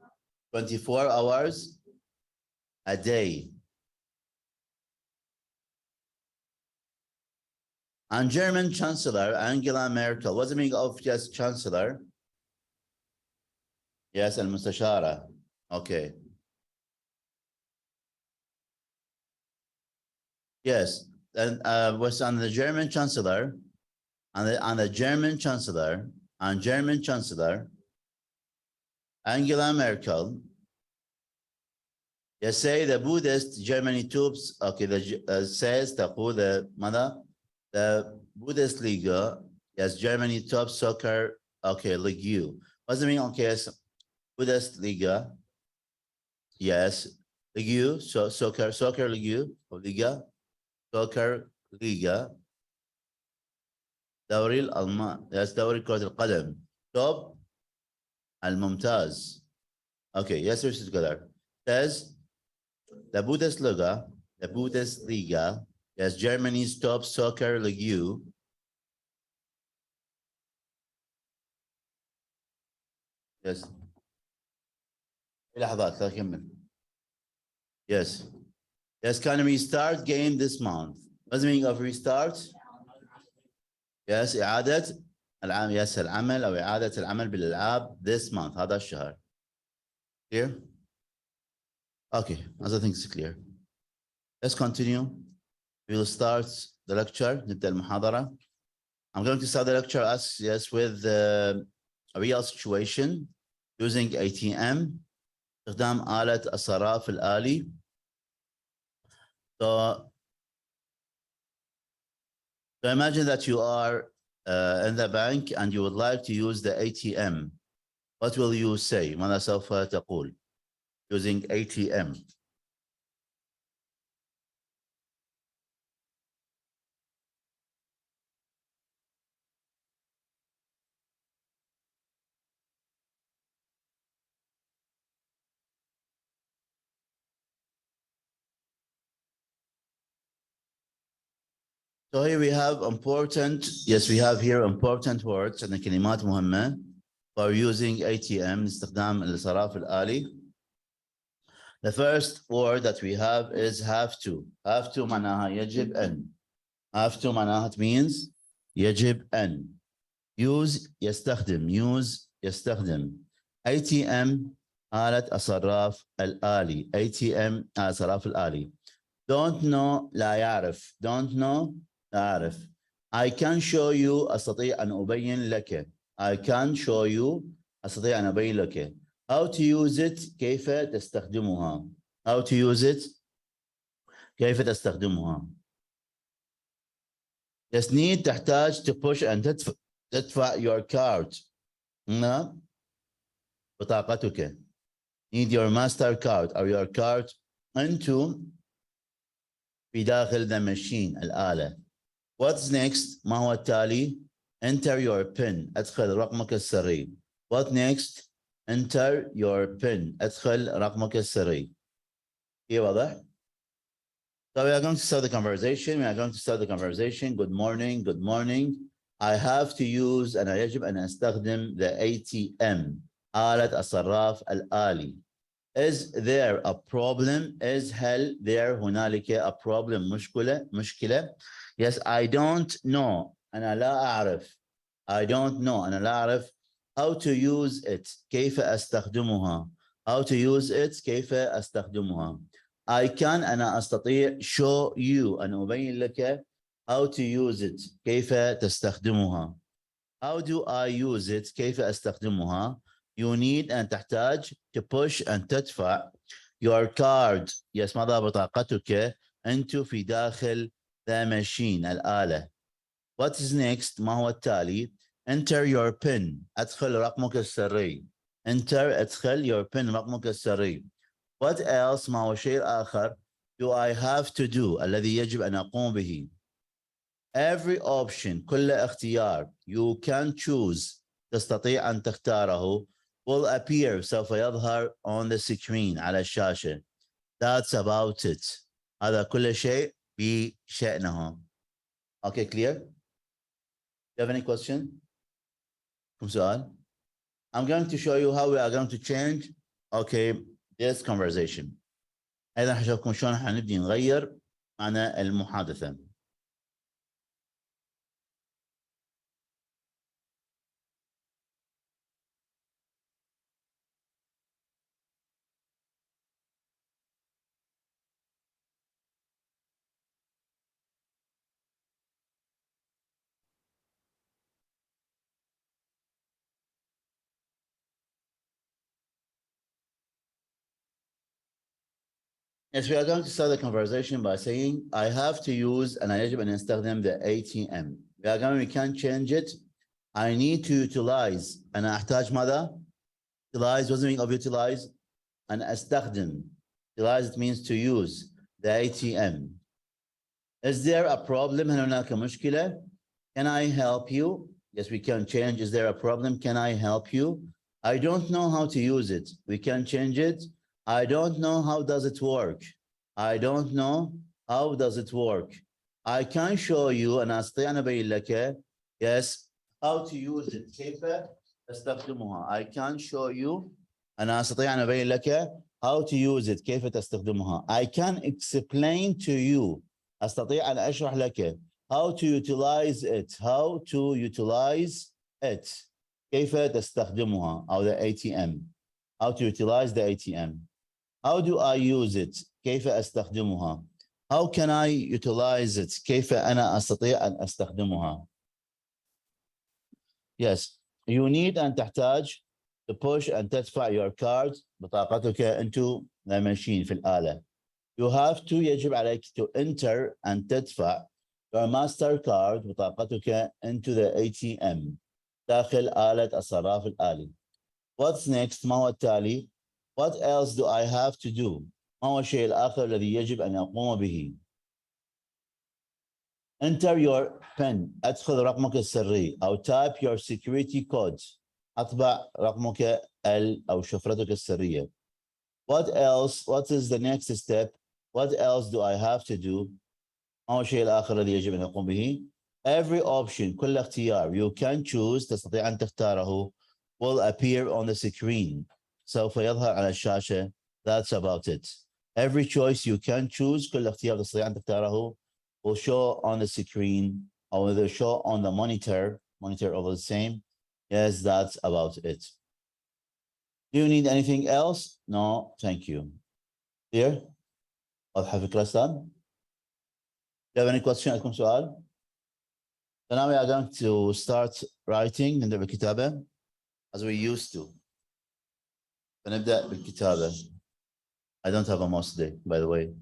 24 hours a day. And German Chancellor Angela Merkel. What's the meaning of just Chancellor? Yes, المستشارة. Okay. Yes, and was on the German Chancellor, on the German Chancellor, Angela Merkel. Yes, say the Buddhist Germany troops. Okay, the says the mother, the Buddhist League. Yes, Germany top soccer. Okay, League. What's the meaning? Okay, yes, Buddhist League. Yes, League. So soccer League or Liga. سوكر ليغا دوري الألمان دوري كرة القدم توب الممتاز. Okay, yes, we're together. Says the Bundesliga, yes, Germany's top soccer league. Yes. لحظات لا أكمل. Yes. Yes, can we start game this month? What's the meaning of restart? Yes, إعادة العمل. Yes, العمل أو إعادة العمل بالألعاب this month. هذا الشهر. Clear? Okay, other things clear. Let's continue. We will start the lecture. نبدأ المحاضرة. I'm going to start the lecture with a real situation using ATM. استخدام آلة الصراف الآلي. So imagine that you are in the bank and you would like to use the ATM. What will you say? ماذا سوف تقول? Using ATM. So here we have important, yes, we have here important words and كلمات مهمة for using ATM, استخدام الصراف الآلي. The first word that we have is have to. Have to معناها يجب أن. Have to معناها it means يجب أن. Use يستخدم. ATM آلة الصراف الآلي. ATM آلة الصراف الآلي. Don't know لا يعرف. Don't know لا أعرف. I can show you أستطيع أن أبين لك. I can show you أستطيع أن أبين لك. How to use it كيف تستخدمها. How to use it كيف تستخدمها. Yes, need تحتاج to push and تدفع your card. نعم بطاقتك. Need your MasterCard or your card into في داخل the machine الآلة. What's next? ما هو التالي? Enter your PIN. أدخل رقمك السري. What next? Enter your PIN. أدخل رقمك السري. إيه واضح؟ So we are going to start the conversation. Good morning. I have to use أنا يجب أن أستخدم the ATM. آلة الصراف الآلي. Is there a problem? هل there هنالك a problem مشكلة? Yes, I don't know. أنا لا أعرف. I don't know. أنا لا أعرف. How to use it. كيف أستخدمها. How to use it. كيف أستخدمها. I can أنا أستطيع show you أنا أبين لك how to use it. كيف تستخدمها. How do I use it. كيف أستخدمها. You need أن تحتاج to push and تدفع your card. Yes, ماذا بطاقتك into في داخل the machine الآلة. What is next? ما هو التالي? Enter your PIN. أدخل رقمك السري. أدخل your PIN رقمك السري. What else? ما هو شيء آخر do I have to do الذي يجب أن أقوم به. Every option كل اختيار you can choose تستطيع أن تختاره will appear سوف يظهر on the screen على الشاشة. That's about it. هذا كل شيء بشأنه. Okay, clear? Do you have any question? كم سؤال? I'm going to show you how we are going to change, okay, this conversation. أيضا حشوفكم شلون حنبدي نغير معنى المحادثة. Yes, we are going to start the conversation by saying I have to use and يجب أن أستخدم the ATM. We can change it. I need to utilize. أنا أحتاج ماذا? Utilize, what's the meaning of utilize? أن أستخدم. Utilize, it means to use the ATM. Is there a problem? هل هناك مشكلة? Can I help you? Yes, we can change. Is there a problem? Can I help you? I don't know how to use it. We can change it. I don't know how does it work. I don't know how does it work. I can show you أنا أستطيع أن أبين لك. Yes, how to use it. كيف تستخدمها. I can show you أنا أستطيع أن أبين لك how to use it. كيف تستخدمها. I can explain to you. أستطيع أن أشرح لك how to utilize it. How to utilize it. كيف تستخدمها أو the ATM. How to utilize the ATM. How do I use it? كيف أستخدمها? How can I utilize it? كيف أنا أستطيع أن أستخدمها? Yes, you need أن تحتاج to push and تدفع your card بطاقتك into the machine في الآلة. You have to يجب عليك to enter and تدفع your MasterCard بطاقتك into the ATM داخل آلة الصراف الآلي. What's next? ما هو التالي? What else do I have to do? ما هو الشيء الآخر الذي يجب أن أقوم به؟ Enter your PIN. أدخل رقمك السري أو type your security code. أطبع رقمك أو شفرتك السرية. What else? What is the next step? What else do I have to do? ما هو الشيء الآخر الذي يجب أن أقوم به؟ Every option, كل اختيار you can choose تستطيع أن تختاره will appear on the screen. سوف يظهر على الشاشة. That's about it. Every choice you can choose كل اختيار تستطيع أن تختاره will show on the screen or will show on the monitor over the same. Yes, that's about it. Do you need anything else? No, thank you. Here? واضحة فكرة أستاذ؟ Do you have any question? عندكم سؤال؟ So now we are going to start writing نبدأ بالكتابة as we used to. فنبدأ بالكتابة. I don't have a mouse today, by the way.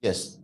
Yes.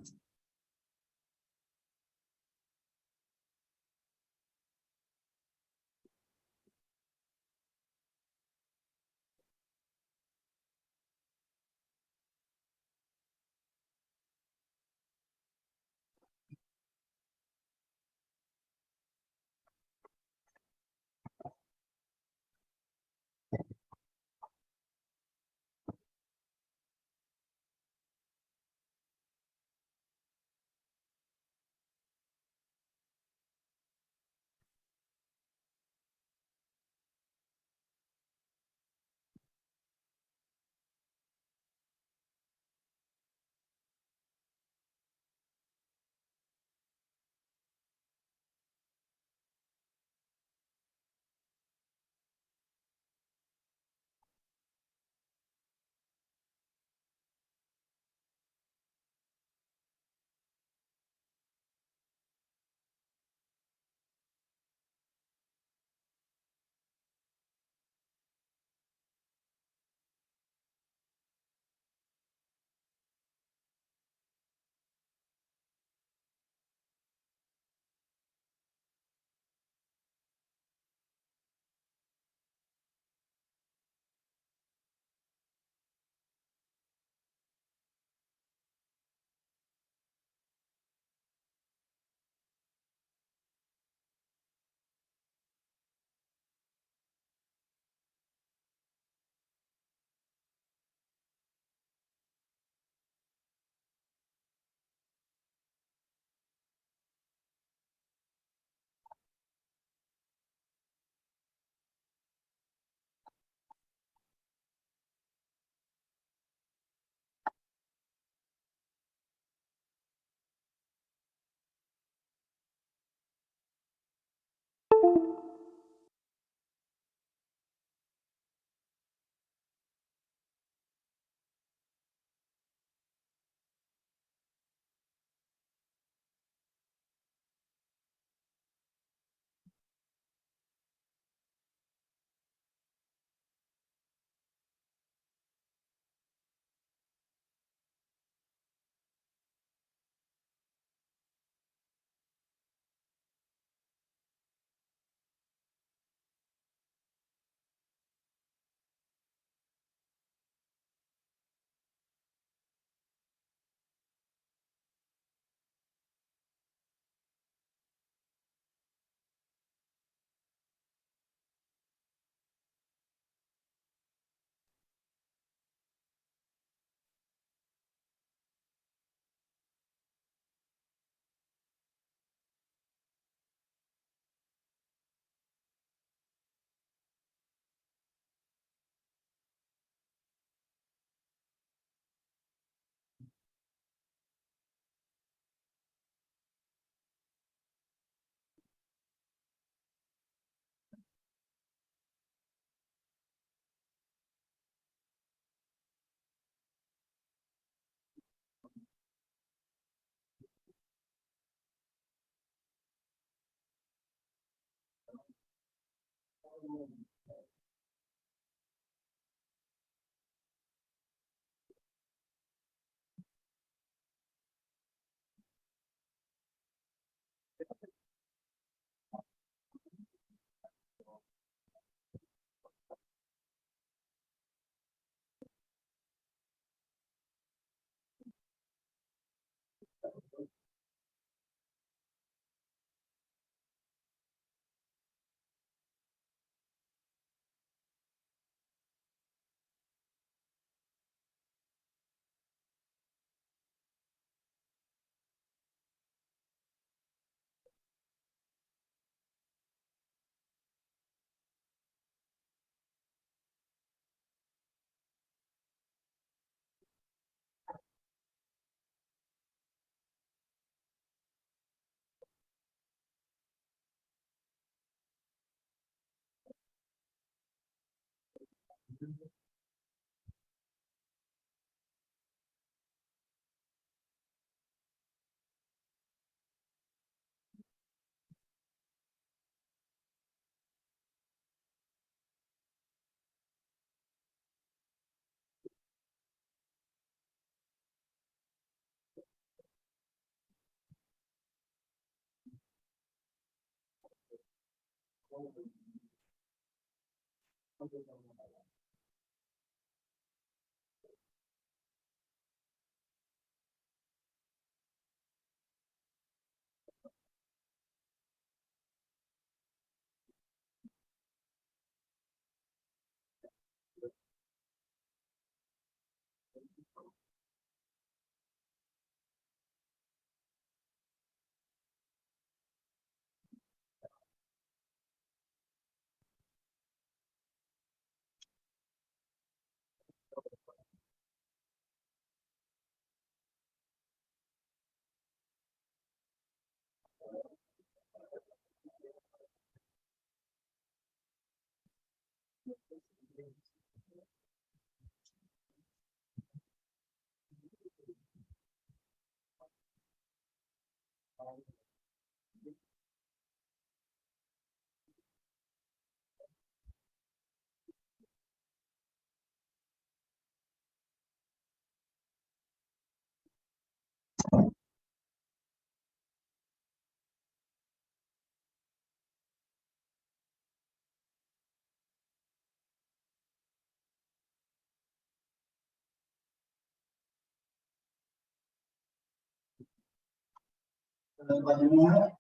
قدموها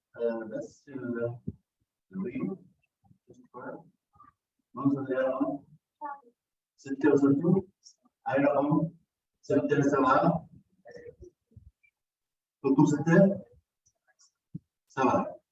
بس الويب منظر اليوم 66 أي رقم 6 7 مكتوب 6 7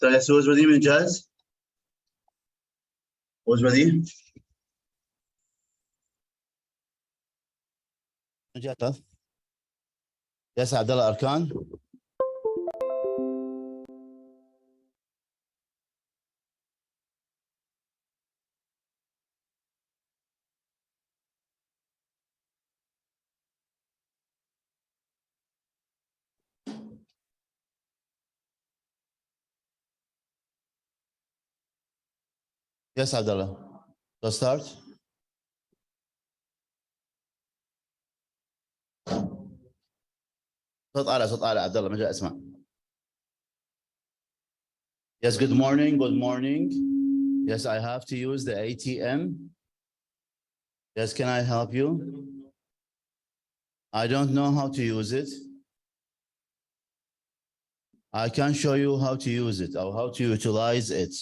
طيب who's ready من جاهز؟ who's ready؟ جاهز؟ يس عبد الله أركان. Yes, عبد الله. Let's start. صوت أعلى عبد الله ما جاء أسمع. Yes, good morning, good morning. Yes, I have to use the ATM. Yes, can I help you? I don't know how to use it. I can show you how to use it or how to utilize it.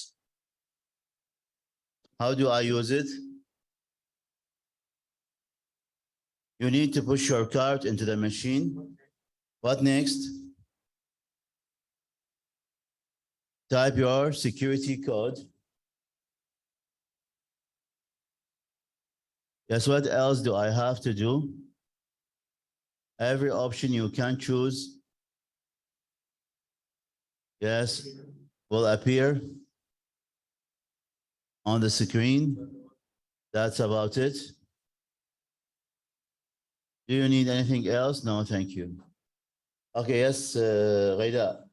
How do I use it? You need to push your card into the machine. What next? Type your security code. Guess what else do I have to do? Every option you can choose, yes, will appear on the screen. That's about it. Do you need anything else? No, thank you. Okay, yes, Ghaida.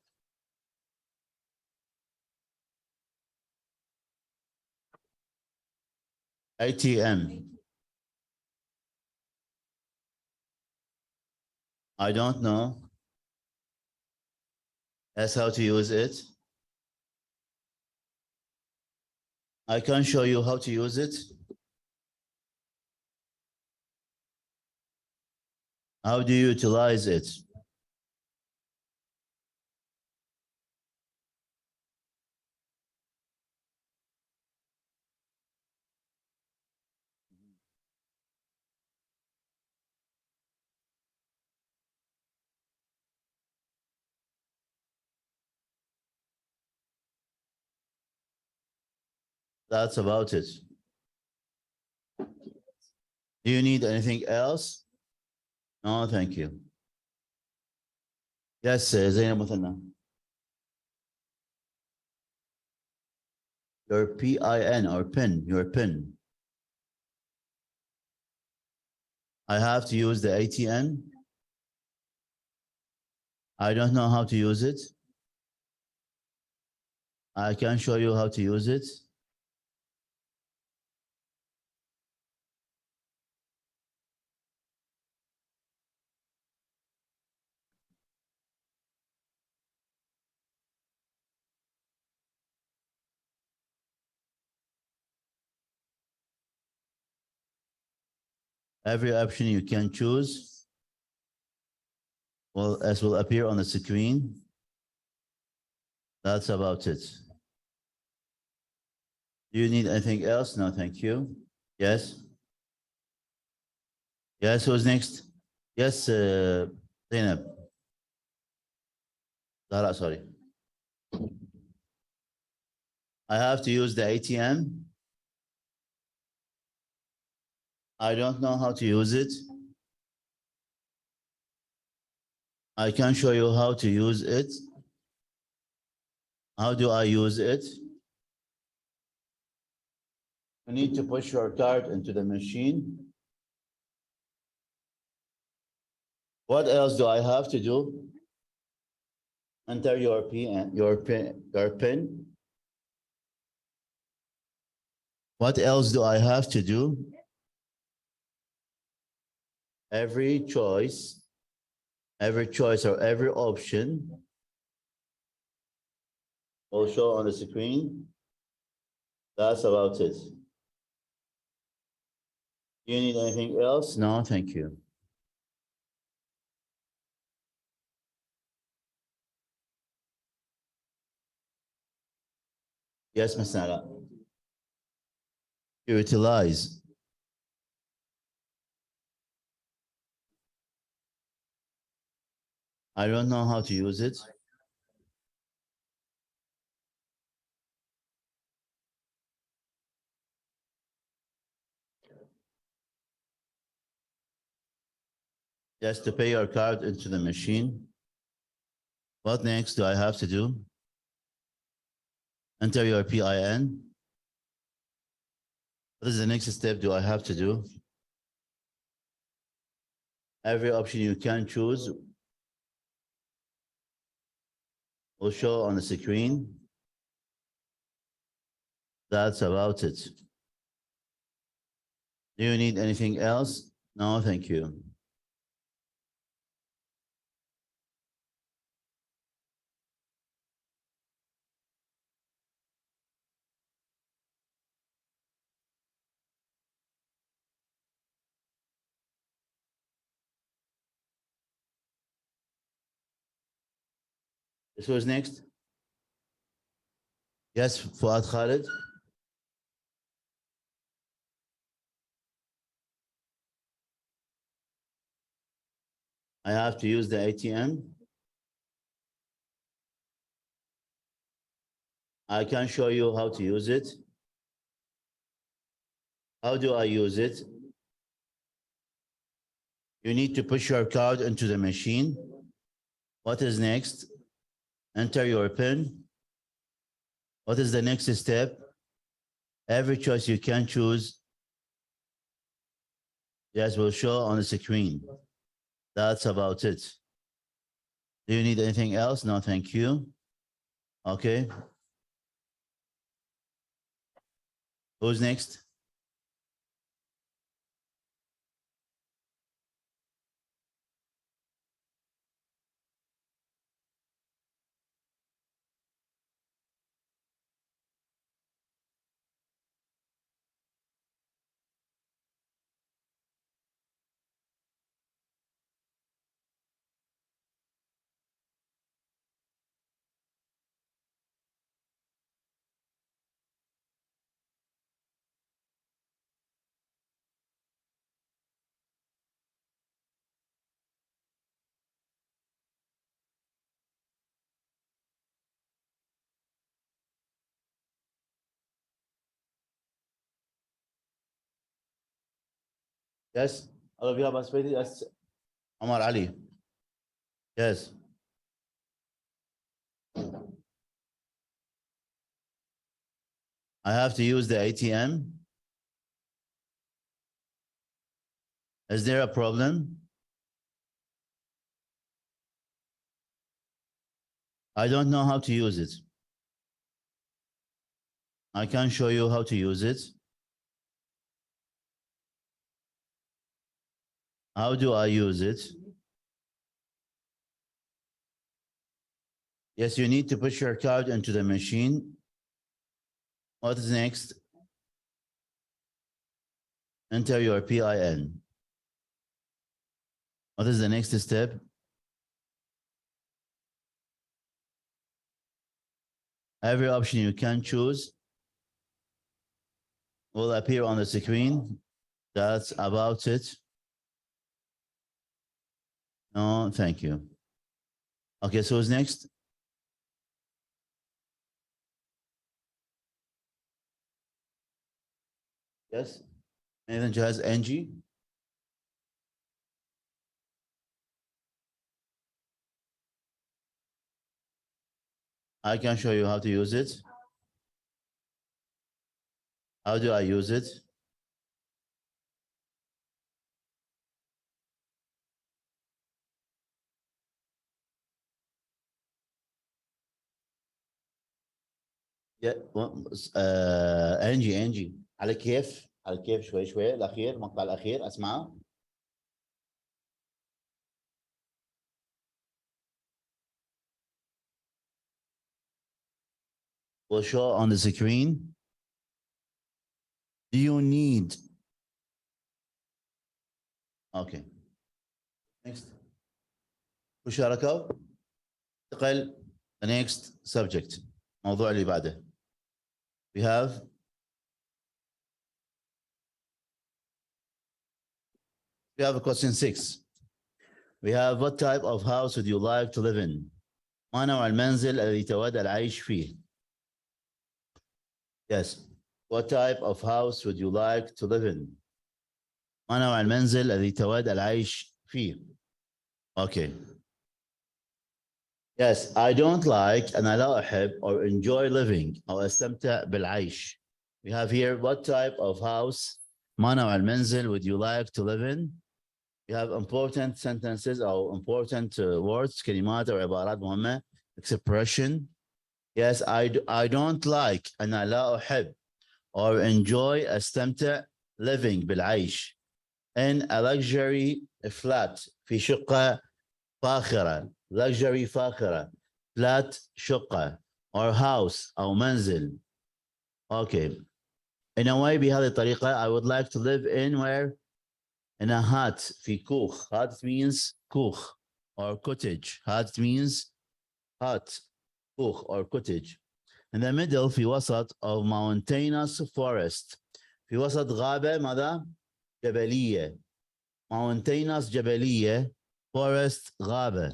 ATM. I don't know. That's how to use it. I can show you how to use it. How do you utilize it? That's about it. Do you need anything else? No, thank you. Yes, Zainab Muthanna. Your PIN or PIN, your PIN. I have to use the ATM. I don't know how to use it. I can show you how to use it. Every option you can choose will appear on the screen. That's about it. Do you need anything else? No, thank you. Yes. Yes, who's next? Yes, Zainab. ظهرا, sorry. I have to use the ATM. I don't know how to use it. I can show you how to use it. How do I use it? You need to push your card into the machine. What else do I have to do? Enter your PIN. What else do I have to do? Every choice or every option will show on the screen. That's about it. Do you need anything else? No, thank you. Yes, Ms. Nara. Utilize. I don't know how to use it. Just to pay your card into the machine. What next do I have to do? Enter your PIN. What is the next step do I have to do? Every option you can choose will show on the screen. That's about it. Do you need anything else? No, thank you. This was next. Yes, Fuad Khalid. I have to use the ATM. I can show you how to use it. How do I use it? You need to push your card into the machine. What is next? Enter your PIN. What is the next step? Every choice you can choose, yes, will show on the screen. That's about it. Do you need anything else? No, thank you. Okay. Who's next? Yes, all of you have participated. Yes, Omar Ali. Yes. I have to use the ATM. Is there a problem? I don't know how to use it. I can show you how to use it. How do I use it? Yes, you need to push your card into the machine. What is next? Enter your PIN. What is the next step? Every option you can choose will appear on the screen. That's about it. No, thank you. Okay, so who's next? Yes. Anything to has Angie? I can show you how to use it. How do I use it? Yeah, انجي على كيف شوي الاخير المقطع الاخير اسمعه. Will show on the screen. Do you need? Okay. Next. مشاركة. انتقل the next subject. الموضوع اللي بعده. We have a question 6. We have what type of house would you like to live in? ما نوع المنزل الذي تود العيش فيه? Yes. What type of house would you like to live in? ما نوع المنزل الذي تود العيش فيه? Okay. Yes, I don't like أنا لا أحب or enjoy living أو أستمتع بالعيش. We have here what type of house ما نوع المنزل would you like to live in? We have important sentences or important words كلمات أو عبارات مهمة. Expression. Yes, I don't like أنا لا أحب or enjoy أستمتع living بالعيش in a luxury flat في شقة فاخرة. luxury فاخرة. flat شقة or house أو منزل. Okay. In a way بهذه الطريقة I would like to live in where? In a hut في كوخ. hut means كوخ or cottage. hut means hut كوخ or cottage. In the middle في وسط of mountainous forest. في وسط غابة ماذا؟ جبلية. mountainous جبلية. forest غابة.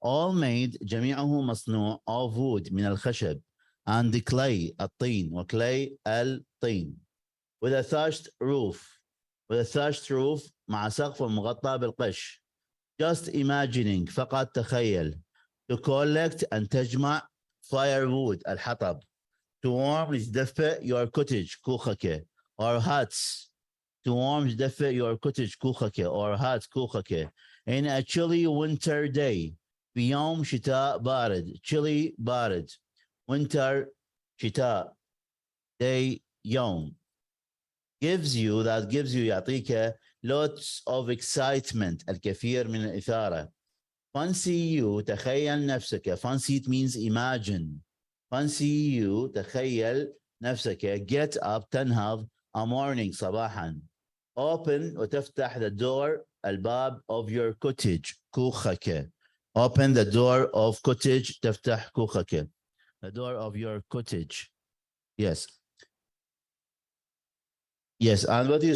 all made جميعه مصنوع of wood من الخشب and clay الطين وclay الطين with a thatched roof مع سقف مغطى بالقش. just imagining فقط تخيل to collect and تجمع firewood الحطب to warm تدفئ your cottage كوخك or huts to warm تدفئ your cottage كوخك or hut كوخك in a chilly winter day في يوم شتاء بارد. chilly بارد, winter شتاء, day يوم. gives you يعطيك lots of excitement الكثير من الإثارة. fancy you تخيل نفسك. fancy it means imagine. fancy you تخيل نفسك get up تنهض a morning صباحا. open وتفتح the door الباب of your cottage كوخك. open the door of cottage تفتح كوخك. the door of your cottage. Yes. Yes, and what you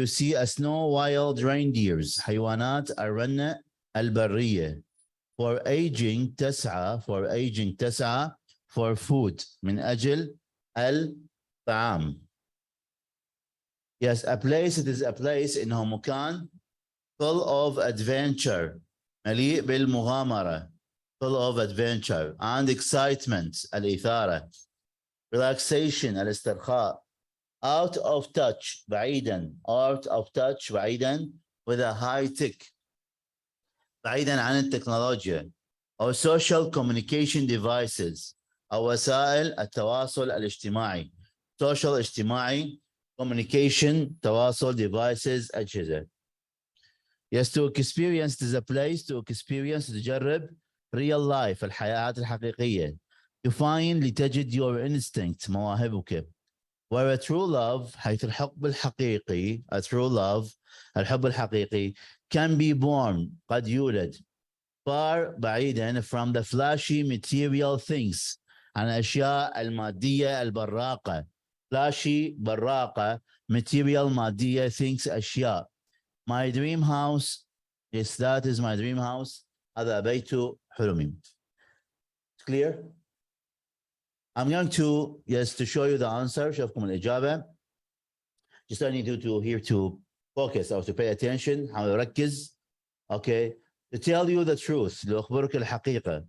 see a snow wild reindeers حيوانات الرنة البرية. for aging تسعى for food من أجل الطعام. Yes, a place, it is a place إنه مكان full of adventure مليء بالمغامرة. full of adventure and excitement الإثارة. relaxation الاسترخاء. out of touch بعيدا. out of touch بعيدا with a high tech بعيدا عن التكنولوجيا. or social communication devices أو وسائل التواصل الاجتماعي. social اجتماعي, communication تواصل, devices أجهزة. yes, to experience is a place to experience تجرب real life الحياة الحقيقية. to find لتجد your instinct مواهبك. where a true love حيث الحب الحقيقي a true love الحب الحقيقي can be born قد يولد. far بعيدا from the flashy material things عن الأشياء المادية البراقة. flashy براقة, material مادية, things أشياء. my dream house, yes that is my dream house, هذا بيت حلمي. clear? I'm going to show you the answer. شوفكم الإجابة. just I need you to here to focus or to pay attention. حاول ركز. okay, to tell you the truth لأخبرك الحقيقة.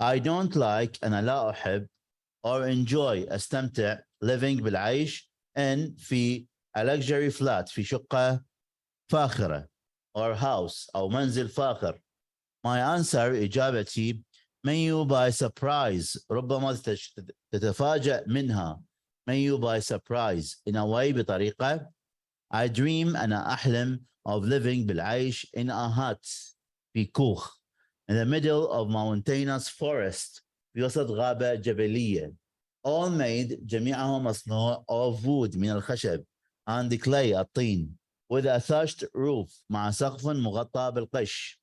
I don't like أنا لا أحب or enjoy أستمتع living بالعيش في a luxury flat في شقة فاخرة or house أو منزل فاخر. my answer إجابتي may you by surprise ربما تتفاجأ منها. may you by surprise in a way بطريقة. I dream أنا أحلم of living بالعيش in a hut في كوخ in the middle of mountainous forest في وسط غابة جبلية. all made جميعها مصنوع of wood من الخشب and clay الطين with a thatched roof مع سقف مغطى بالقش.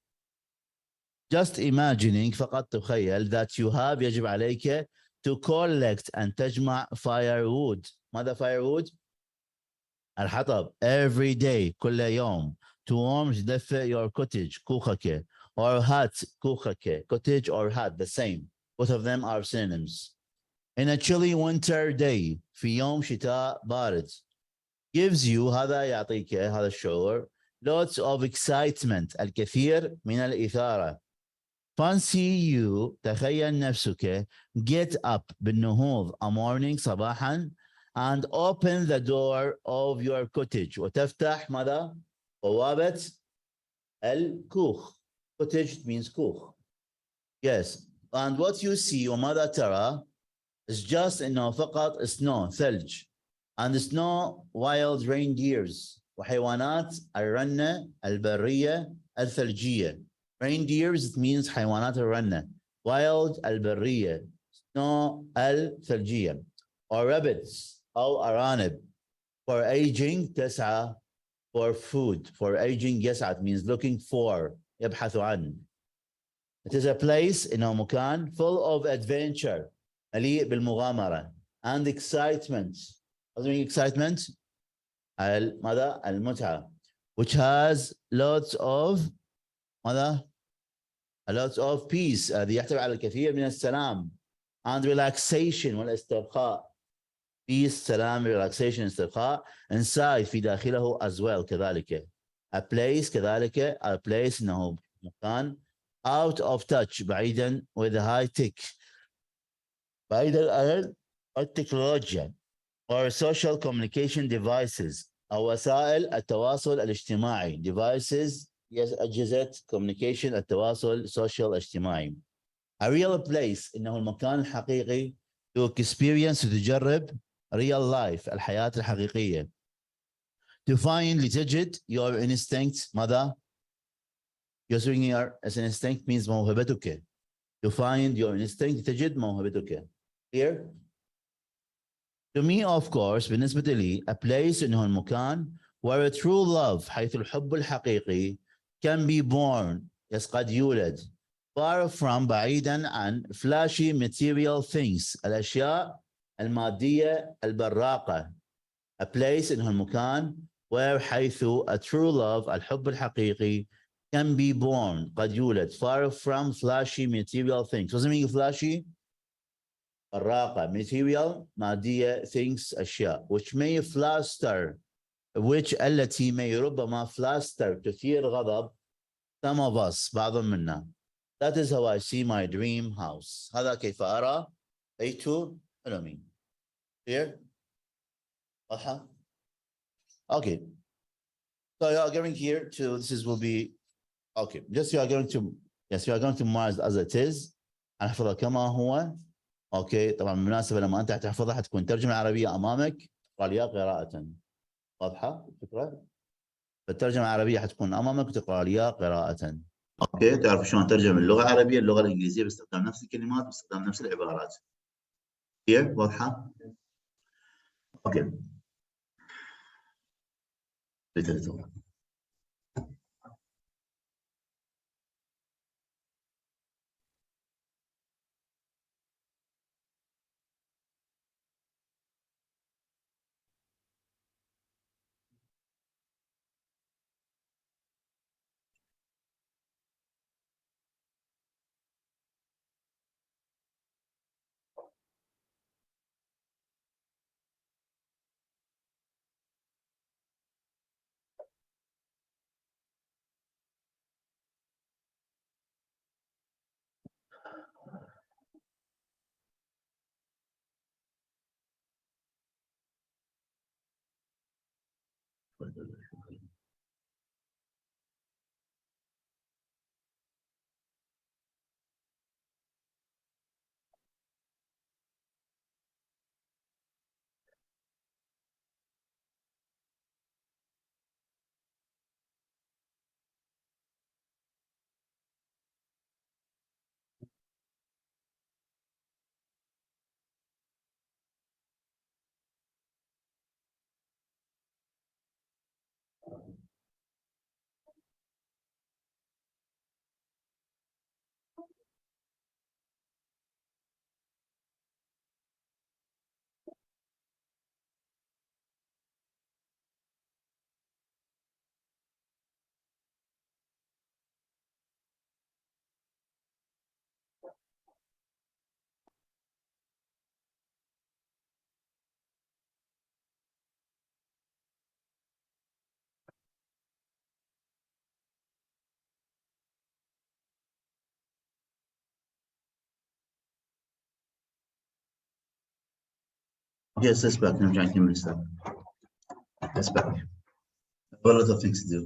just imagining فقط تخيل that you have يجب عليك to collect and تجمع firewood. ماذا firewood؟ الحطب. every day كل يوم. to warm تدفئ your cottage كوخك or hut كوخك. cottage or hut the same, both of them are synonyms. in a chilly winter day في يوم شتاء بارد. gives you هذا يعطيك هذا الشعور lots of excitement الكثير من الإثارة. fancy you تخيل نفسك get up بالنهوض a morning صباحا and open the door of your cottage وتفتح ماذا؟ بوابة الكوخ. cottage means كوخ. yes, and what you see وماذا ترى is just إنه فقط snow ثلج and snow wild reindeers وحيوانات الرنة البرية الثلجية. reindeers it means حيوانات الرنة. wild البرية. snow الثلجية. or rabbits أو أرانب. for aging تسعى for food. for aging يسعى it means looking for يبحث عن. it is a place إنه مكان full of adventure مليء بالمغامرة and excitement. what do you mean excitement؟ ماذا؟ المتعة. which has lots of ماذا؟ a lot of peace هذه يحتوي على الكثير من السلام and relaxation والاسترخاء. peace سلام relaxation استرخاء inside في داخله as well كذلك. a place كذلك a place إنه مكان out of touch بعيدا with high tech بعيدا عن التكنولوجيا or social communication devices أو وسائل التواصل الاجتماعي devices أجهزة communication التواصل social اجتماعي. a real place إنه المكان الحقيقي to experience وتجرب real life الحياة الحقيقية. to find لتجد your instinct ماذا؟ using your as an instinct means موهبتك. to find your instinct تجد موهبتك. Here to me of course بالنسبة لي a place إنه المكان where a true love حيث الحب الحقيقي can be born قد يولد far from بعيدا عن flashy material things الأشياء المادية البراقة. a place إنه المكان where حيث a true love الحب الحقيقي can be born قد يولد far from flashy material things. What does it mean flashy? براقة material مادية things أشياء which may fluster which التي may ربما fluster تثير غضب some of us بعض منا. that is how I see my dream house. هذا كيف أرى بيت حلمي. Here واضحة؟ okay so you are going here to this will be okay just you are going to yes you are going to mark as it is هنحفظها كما هو. اوكي طبعا بالمناسبه لما انت حتحفظها حتكون ترجمه عربيه امامك تقرا لي قراءه. واضحه الفكره؟ فالترجمه العربيه حتكون امامك وتقرا لي قراءه. اوكي تعرف شلون ترجم اللغه العربيه اللغه الانجليزيه باستخدام نفس الكلمات باستخدام نفس العبارات. هي واضحه؟ اوكي. Yes, that's back. I'm trying to understand. That's back. A lot of things to do.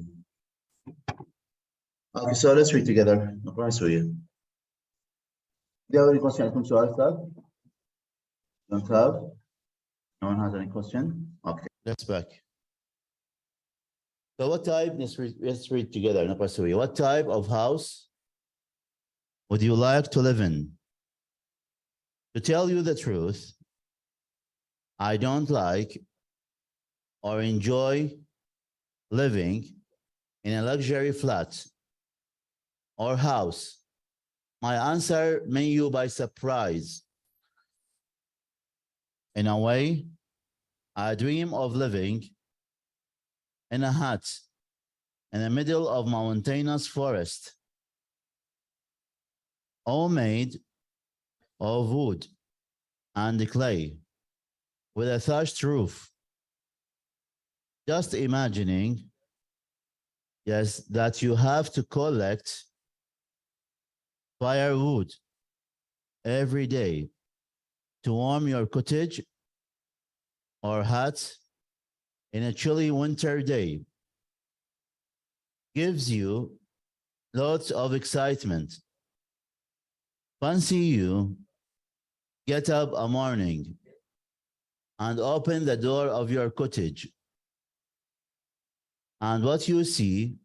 Okay, so let's read together. نقرأ سوية. Do you have any question? عندكم سؤال أستاذ؟ Don't have? No one has any question? Okay, let's back. So what type? Let's read together. نقرأ سوية. What type of house would you like to live in? To tell you the truth, I don't like or enjoy living in a luxury flat or house. My answer may you by surprise. In a way, I dream of living in a hut in the middle of mountainous forest all made of wood and clay with a thatched roof. Just imagining, yes, that you have to collect firewood every day to warm your cottage or hut in a chilly winter day gives you lots of excitement. Fancy you get up a morning and open the door of your cottage, and what you see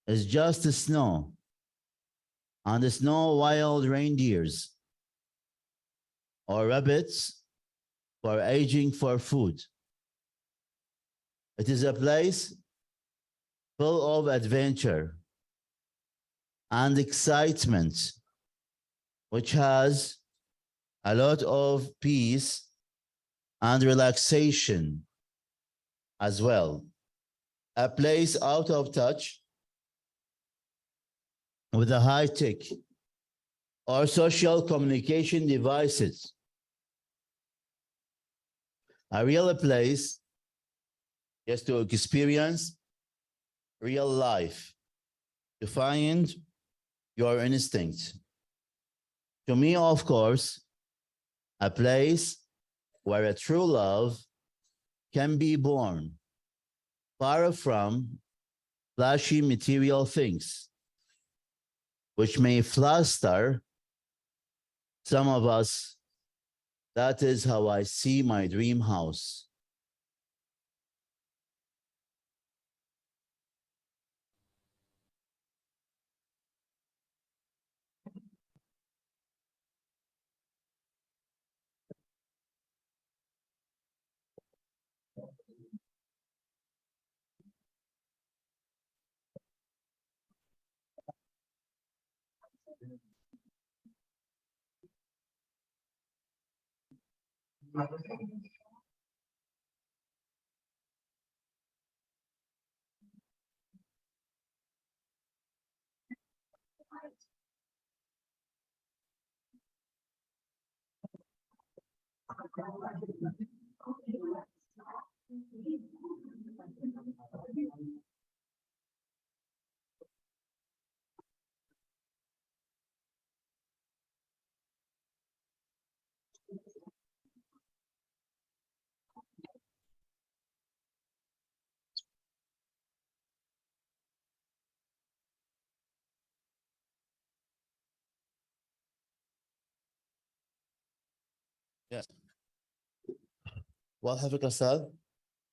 is just the snow and the snow wild reindeers or rabbits foraging for food. It is a place full of adventure and excitement, which has a lot of peace and relaxation as well. A place out of touch with the high-tech or social communication devices. A real place just to experience real life, to find your instincts. To me, of course, a place where a true love can be born, far from flashy material things, which may fluster some of us. That is how I see my dream house. Yes. واضحة الفكرة أستاذ؟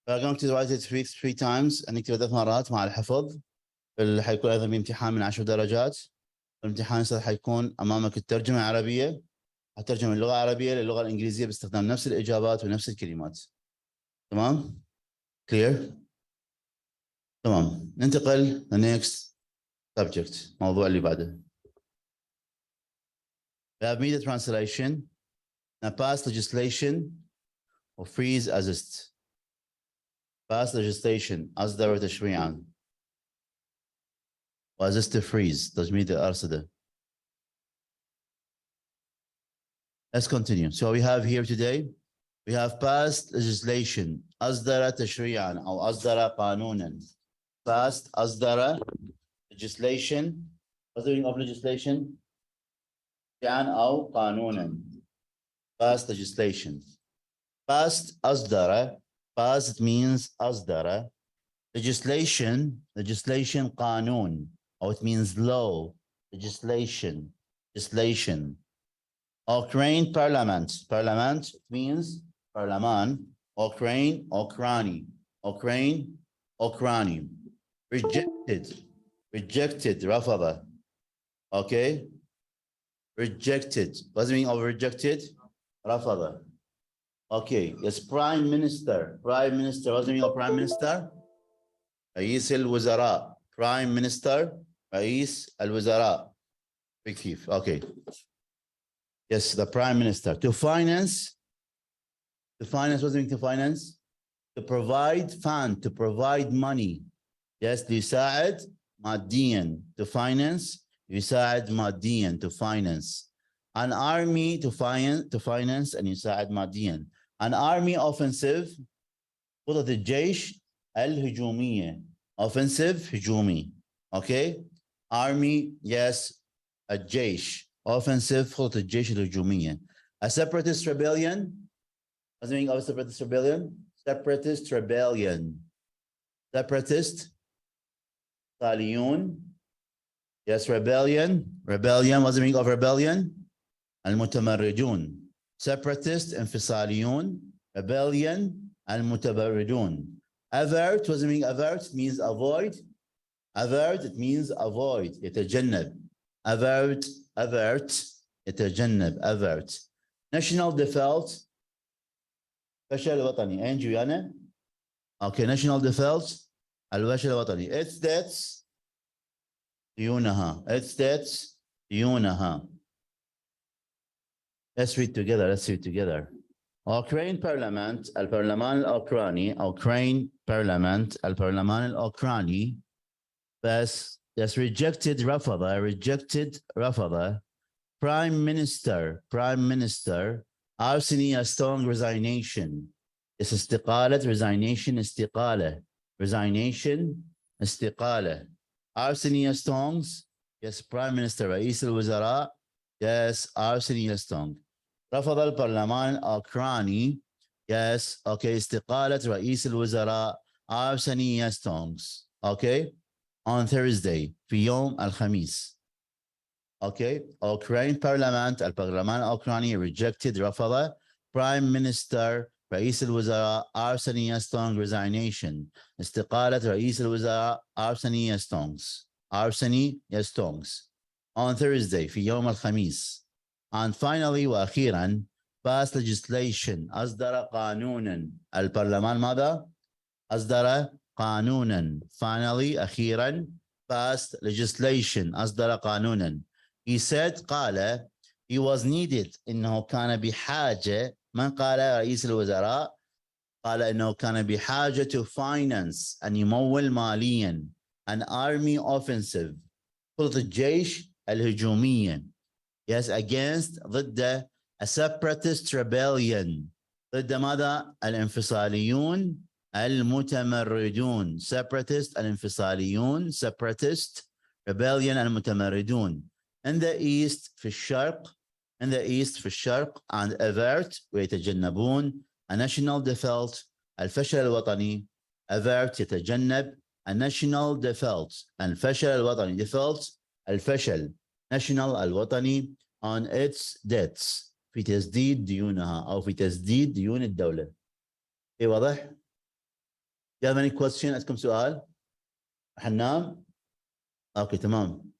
We are going to write it three times. نكتب 3 مرات مع الحفظ. حيكون أيضا بامتحان من 10 درجات. الامتحان أستاذ حيكون أمامك الترجمة العربية. هترجم اللغة العربية للغة الإنجليزية باستخدام نفس الإجابات ونفس الكلمات. تمام؟ Clear؟ تمام. ننتقل next subject. الموضوع اللي بعده. We have media translation. Past legislation or freeze assist. Past legislation أصدر تشريعا. وأزست freeze تجميد الأرصدة. Let's continue. So we have here today, we have passed legislation. أصدر تشريعا أو أصدر قانونا. Passed أصدر legislation. Ordering of legislation. تشريعا أو قانونا. Passed legislation. Passed أصدر. Passed means أصدر. Legislation قانون. Or it means law. Legislation. Ukraine parliament. Parliament means parliament. Ukraine, Ukraine. Rejected. رفض. Okay. Rejected. What's the meaning of rejected? رفض. Okay. Yes. Prime Minister. What's the meaning of Prime Minister? رئيس الوزراء. Prime Minister. رئيس الوزراء. كيف. Okay. Yes, the Prime Minister. To finance. What's the meaning to finance? To provide fund, to provide money. Yes, ليساعد ماديا. To finance يساعد ماديا to finance. An army to finance and يساعد ماديا. An army offensive خطط الجيش الهجومية. Offensive هجومي. Okay. Army yes الجيش. Offensive خطط الجيش الهجومية. A separatist rebellion. What's the meaning of a separatist rebellion? Separatist rebellion. Separatist صاليون. Yes, rebellion. Rebellion. What's the meaning of rebellion? المتمردون. Separatist انفصاليون. Rebellion المتمردون. Avert. What's the meaning of avert? It means avoid. Avert. It means avoid. يتجنب. Avert. Avert. يتجنب. Avert. National default. فشل وطني. أين جويانا؟ Okay. National default. الفشل الوطني. Its debts. ديونها. Its debts. ديونها. Let's read together. Let's read together. Ukraine Parliament, البرلمان الأوكراني, Ukraine Parliament, البرلمان الأوكراني, بس rejected رفض, Prime Minister, Arseny a strong resignation. It's استقالة, resignation, استقالة. Arseny Stones, yes, Prime Minister, رئيس الوزراء, yes, Arseny Stone. رفض البرلمان الأوكراني yes okay استقالة رئيس الوزراء أرسني ستونغز okay on Thursday في يوم الخميس okay Ukraine Parliament البرلمان الأوكراني rejected رفض Prime Minister رئيس الوزراء أرسني ستونغ resignation استقالة رئيس الوزراء أرسني ستونغز on Thursday في يوم الخميس. And finally وأخيرا pass legislation أصدر قانونا. البرلمان ماذا؟ أصدر قانونا. Finally أخيرا pass legislation أصدر قانونا. He said قال he was needed إنه كان بحاجة. من قال رئيس الوزراء؟ قال إنه كان بحاجة to finance أن يمول ماليا an army offensive خطة الجيش الهجومية. Yes, against ضد a separatist rebellion. ضد ماذا؟ الانفصاليون المتمردون. Separatist الانفصاليون. Separatist rebellion المتمردون. In the east في الشرق. In the east في الشرق and avert ويتجنبون a national default الفشل الوطني. Avert يتجنب a national default الفشل الوطني. Default الفشل. National الوطني on its debts في تسديد ديونها أو في تسديد ديون الدولة. إيه واضح؟ Do you have any question؟ عندكم سؤال؟ حنام؟ أوكي تمام.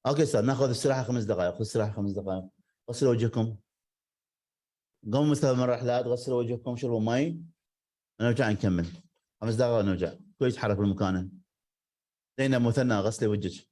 أوكي أستاذ ناخذ استراحة 5 دقائق. خذ استراحة 5 دقائق. غسلوا وجهكم. قوموا مثل من الرحلات غسلوا وجهكم شربوا مي. نرجع نكمل. 5 دقائق ونرجع. كل يتحرك من مكانه. زينب مثنى غسلي وجهك.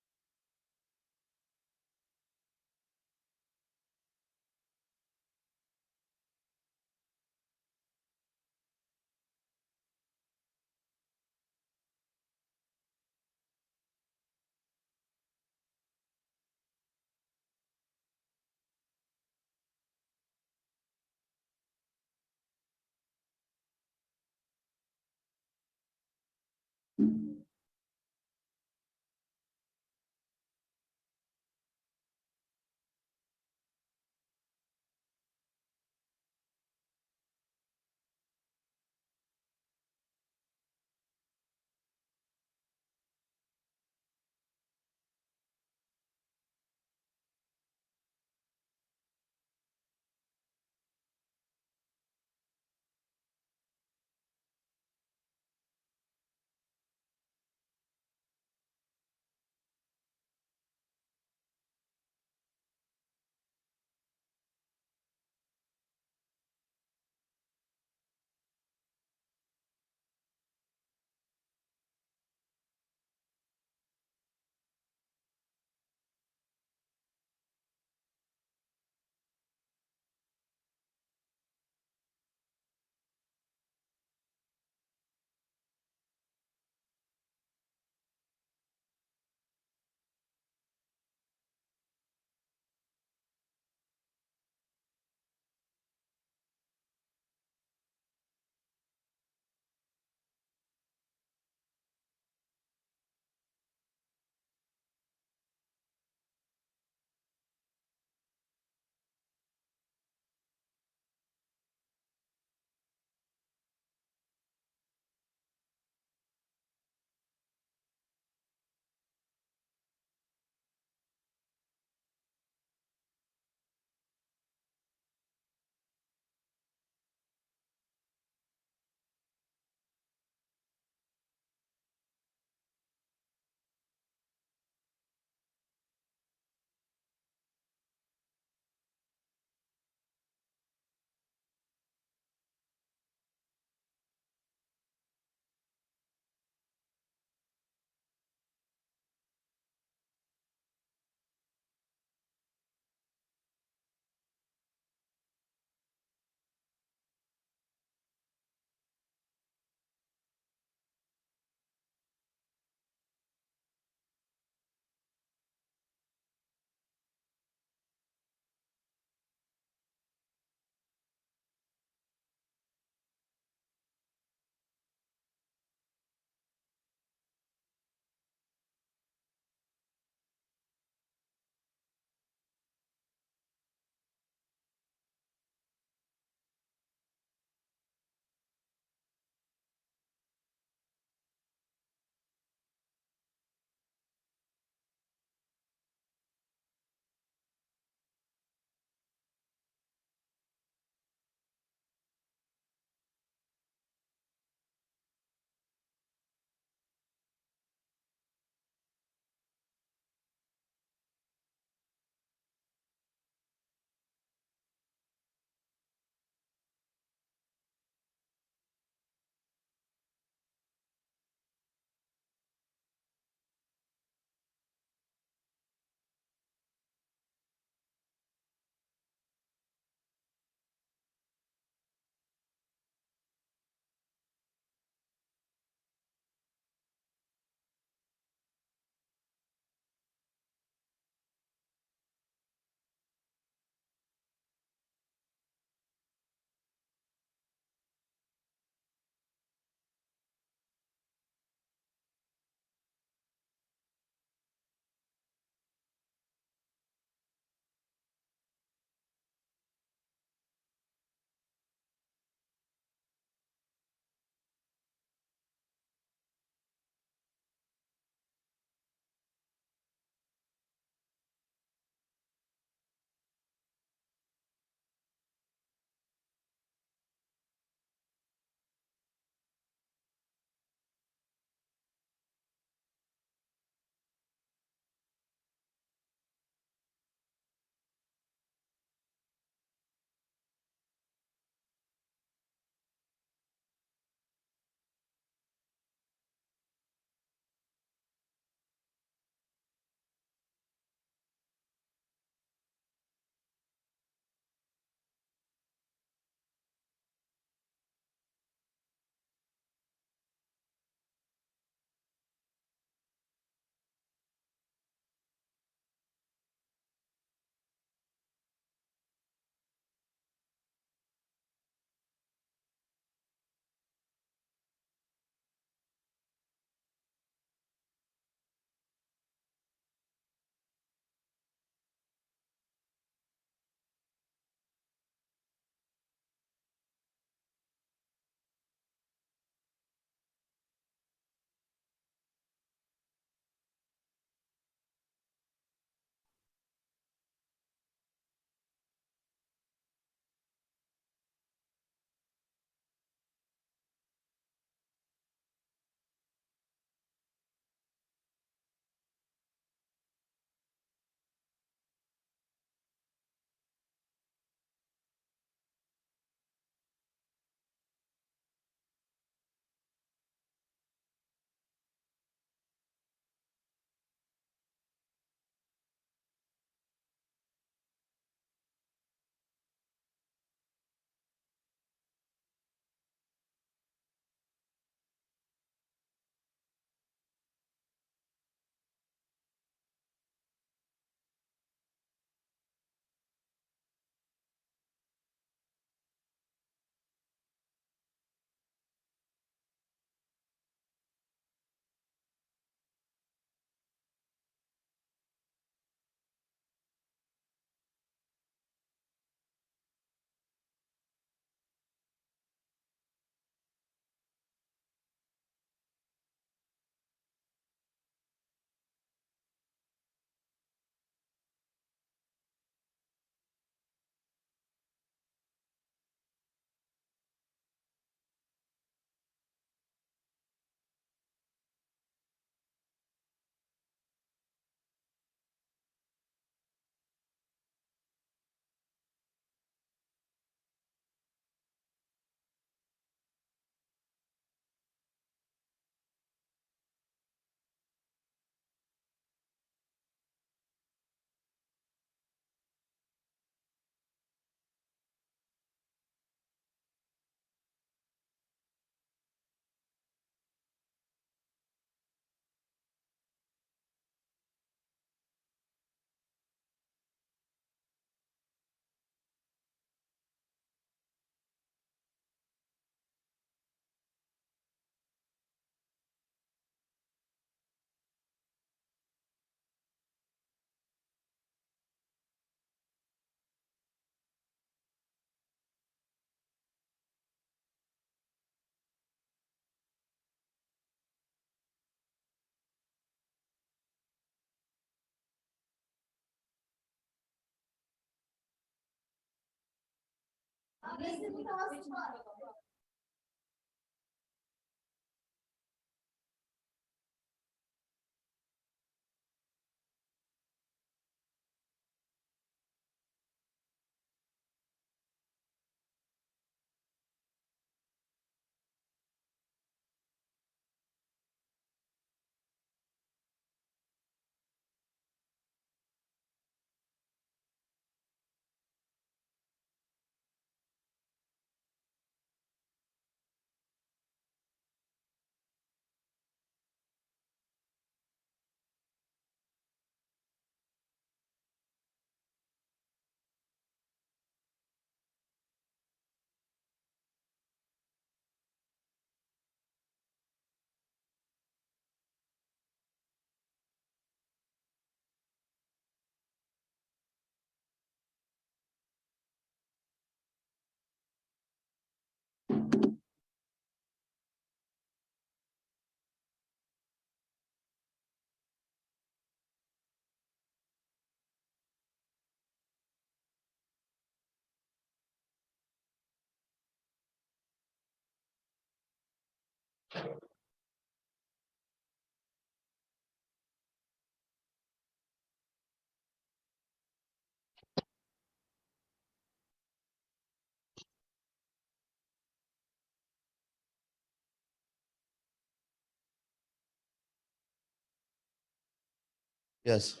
Yes.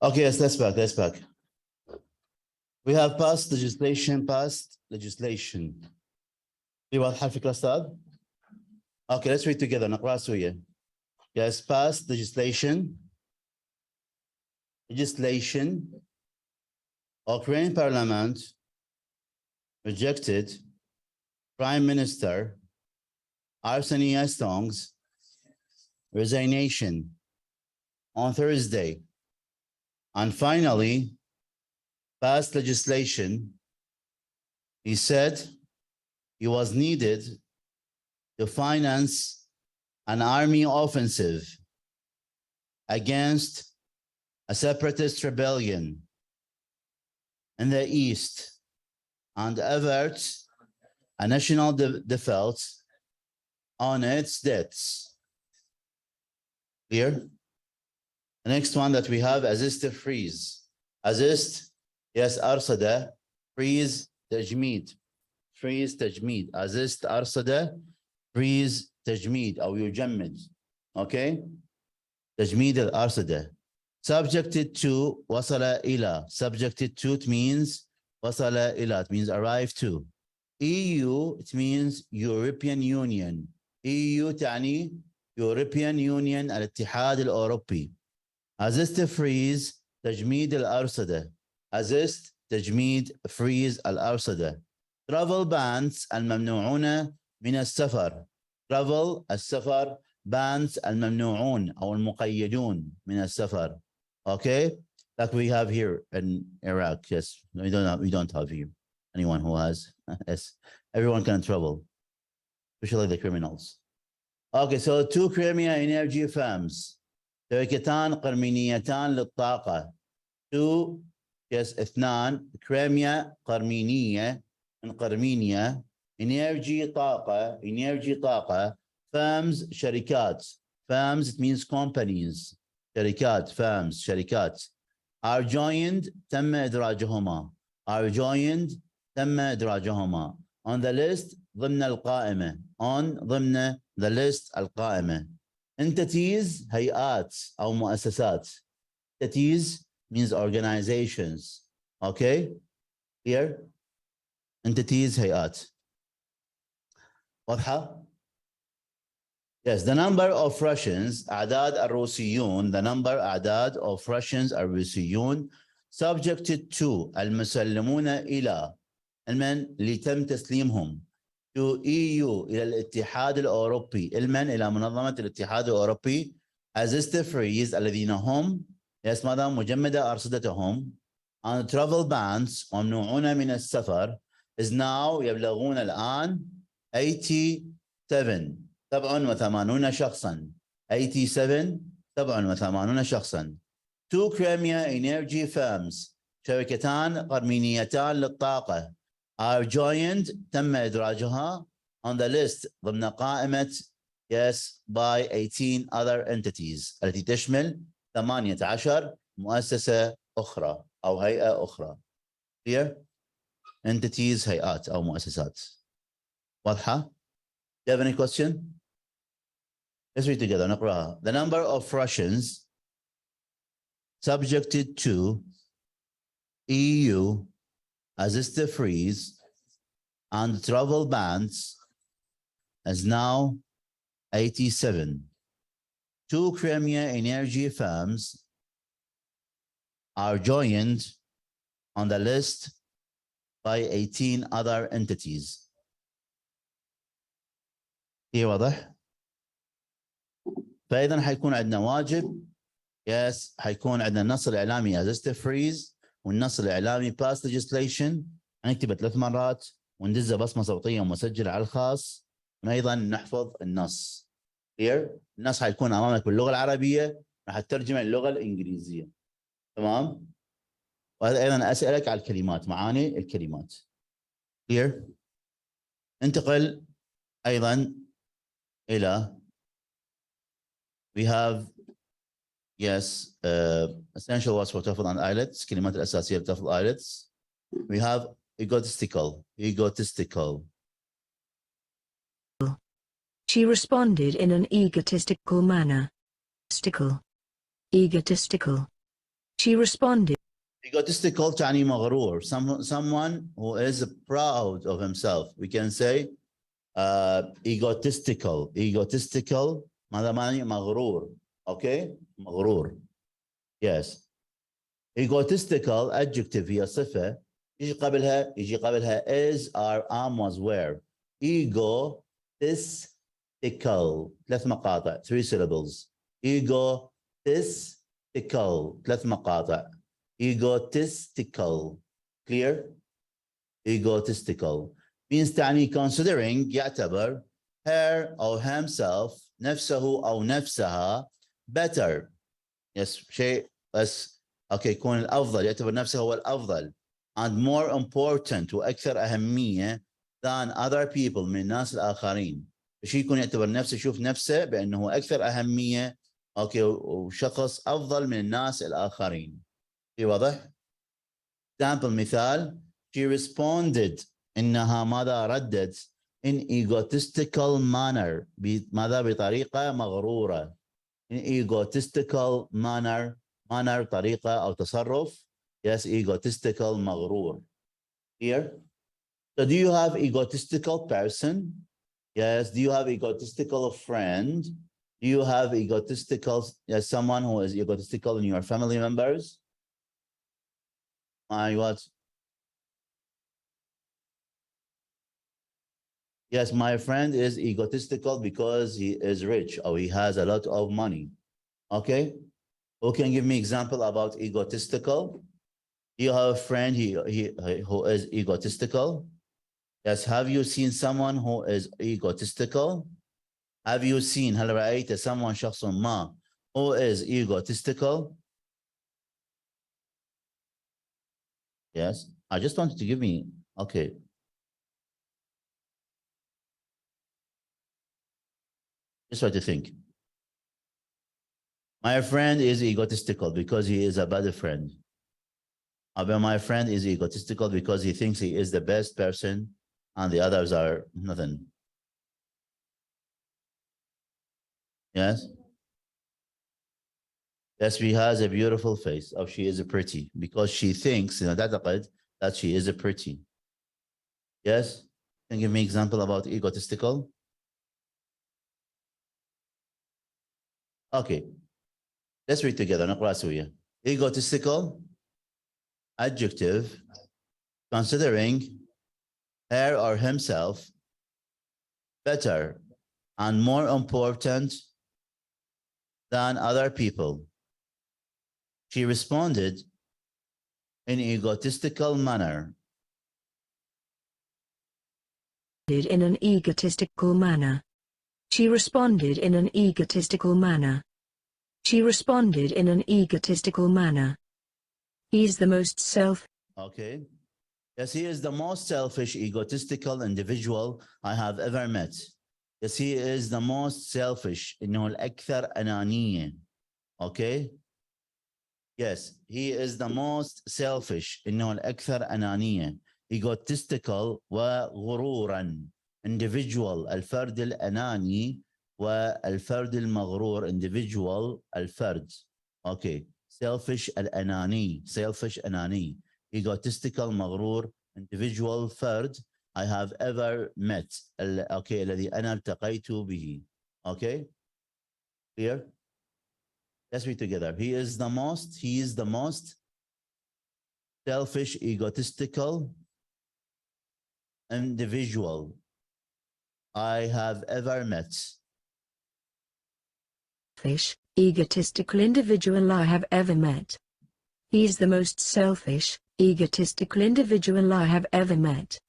Okay, yes, let's back. We have passed legislation. في واضحة الفكرة أستاذ؟ Okay, let's read together. نقرأ سوية. Yes, passed legislation. Ukraine Parliament rejected Prime Minister Arseniy Yatsenyuk's resignation on Thursday, and finally passed legislation. He said he was needed to finance an army offensive against a separatist rebellion in the east and avert a national default on its debts. Clear? The next one that we have, assist freeze. Assist, yes, أرصدة, freeze تجميد. freeze تجميد. assist أرصدة, freeze تجميد أو يجمد. Okay? تجميد الأرصدة. Subjected to وصل إلى. Subjected to, it means وصل إلى, it means arrive to. EU, it means European Union. EU تعني European Union الاتحاد الأوروبي. assist freeze تجميد الأرصدة. assist تجميد freeze الأرصدة. travel bans الممنوعون من السفر. travel السفر, bans الممنوعون أو المقيدون من السفر. Okay, like we have here in Iraq. Yes, we don't have here anyone who has. Yes, everyone can travel, especially the criminals. Okay, so two Crimea energy firms, شركتان قرمينيتان للطاقة. two, yes, اثنان, Crimea قرمينية من قرمينيا, energy طاقة, firms شركات. firms, it means companies. شركات, firms, شركات. are joined تم إدراجهما. are joined تم إدراجهما. on the list ضمن القائمة. on ضمن the list القائمة. entities هيئات أو مؤسسات. entities means organizations. Okay? Here? entities هيئات. واضحة؟ Yes, the number of Russians, أعداد الروسيون, the number أعداد of Russians الروسيون subjected to المسلمون إلى المن اللي تم تسليمهم to EU إلى الاتحاد الأوروبي المن إلى منظمة الاتحاد الأوروبي assist freeze الذين هم yes ماذا مجمدة أرصدتهم and travel bans ممنوعون من السفر is now يبلغون الآن 87 87 شخصا 87 87 شخصا. Two Crimea energy firms, شركتان قرمينيتان للطاقة, are joined, تم إدراجها, on the list, ضمن قائمة, yes, by 18 other entities, التي تشمل 18 مؤسسة أخرى أو هيئة أخرى. Clear? Entities, هيئات أو مؤسسات. واضحة? Do you have any question? Let's read together. نقرأها. The number of Russians subjected to EU assisted freeze and travel bans is now 87. Two Crimea energy firms are joined on the list by 18 other entities. هي واضح؟ فإذا حيكون عندنا واجب يس حيكون عندنا النص الإعلامي assisted freeze والنص الإعلامي past legislation هنكتبه 3 مرات وندزه بصمة صوتية ومسجلة على الخاص وأيضا نحفظ النص. Clear؟ النص حيكون أمامك باللغة العربية راح تترجمه للغة الإنجليزية. تمام؟ وهذا أيضا أسألك على الكلمات معاني الكلمات. Clear؟ ننتقل أيضا إلى we have yes essential words for TOEFL and IELTS كلمات الأساسية لTOEFL IELTS. We have egotistical. She responded in an egotistical manner. Egotistical. She responded. Egotistical تعني مغرور. Someone who is proud of himself. We can say egotistical. ماذا معني مغرور. Okay? مغرور. Yes. Egotistical adjective هي صفة يجي قبلها is are am was were. Egotistical 3 مقاطع 3 syllables. Egotistical 3 مقاطع. Egotistical. Clear? Egotistical means تعني considering يعتبر her or himself نفسه أو نفسها better. Yes, شيء بس okay يكون الأفضل يعتبر نفسه هو الأفضل and more important وأكثر أهمية than other people من الناس الآخرين. شيء يكون يعتبر نفسه يشوف نفسه بأنه أكثر أهمية okay وشخص أفضل من الناس الآخرين. في واضح؟ example مثال she responded إنها ماذا ردت in egotistical manner ماذا بطريقة مغرورة. in egotistical manner طريقة أو تصرف. Yes, egotistical مغرور. Here. So do you have egotistical person? Yes. Do you have egotistical friend? Do you have egotistical someone who is egotistical in your family members? What? Yes, my friend is egotistical because he is rich or he has a lot of money. Okay. Who can give me example about egotistical? You have a friend who is egotistical? Yes. Have you seen someone who is egotistical? Have you seen هل رأيت someone شخص ما who is egotistical? Yes. I just wanted to give me okay. Just try to think. My friend is egotistical because he is a bad friend. But my friend is egotistical because he thinks he is the best person and the others are nothing. Yes? Yes, she has a beautiful face. Or she is pretty because she thinks that she is pretty. Yes? Can you give me an example about egotistical? Okay. Let's read together. نقرأ سويا. Egotistical adjective considering her or himself better and more important than other people. She responded in egotistical manner. In an egotistical manner. She responded in an egotistical manner. She responded in an egotistical manner. He's the most Okay. Yes, he is the most selfish, egotistical individual I have ever met. Yes, he is the most selfish. إنه الأكثر أنانية. Okay. Yes, he is the most selfish. إنه الأكثر أنانية. Egotistical وغرورا. Individual الفرد الأناني والفرد المغرور. Individual الفرد. Okay. Selfish الأناني. Selfish أناني. Egotistical مغرور. Individual فرد I have ever met. Okay. الذي أنا التقيت به. Okay. Clear? Let's read together. He is the most selfish, egotistical individual I have ever met. selfish, egotistical individual I have ever met. He's the most selfish, egotistical individual I have ever met.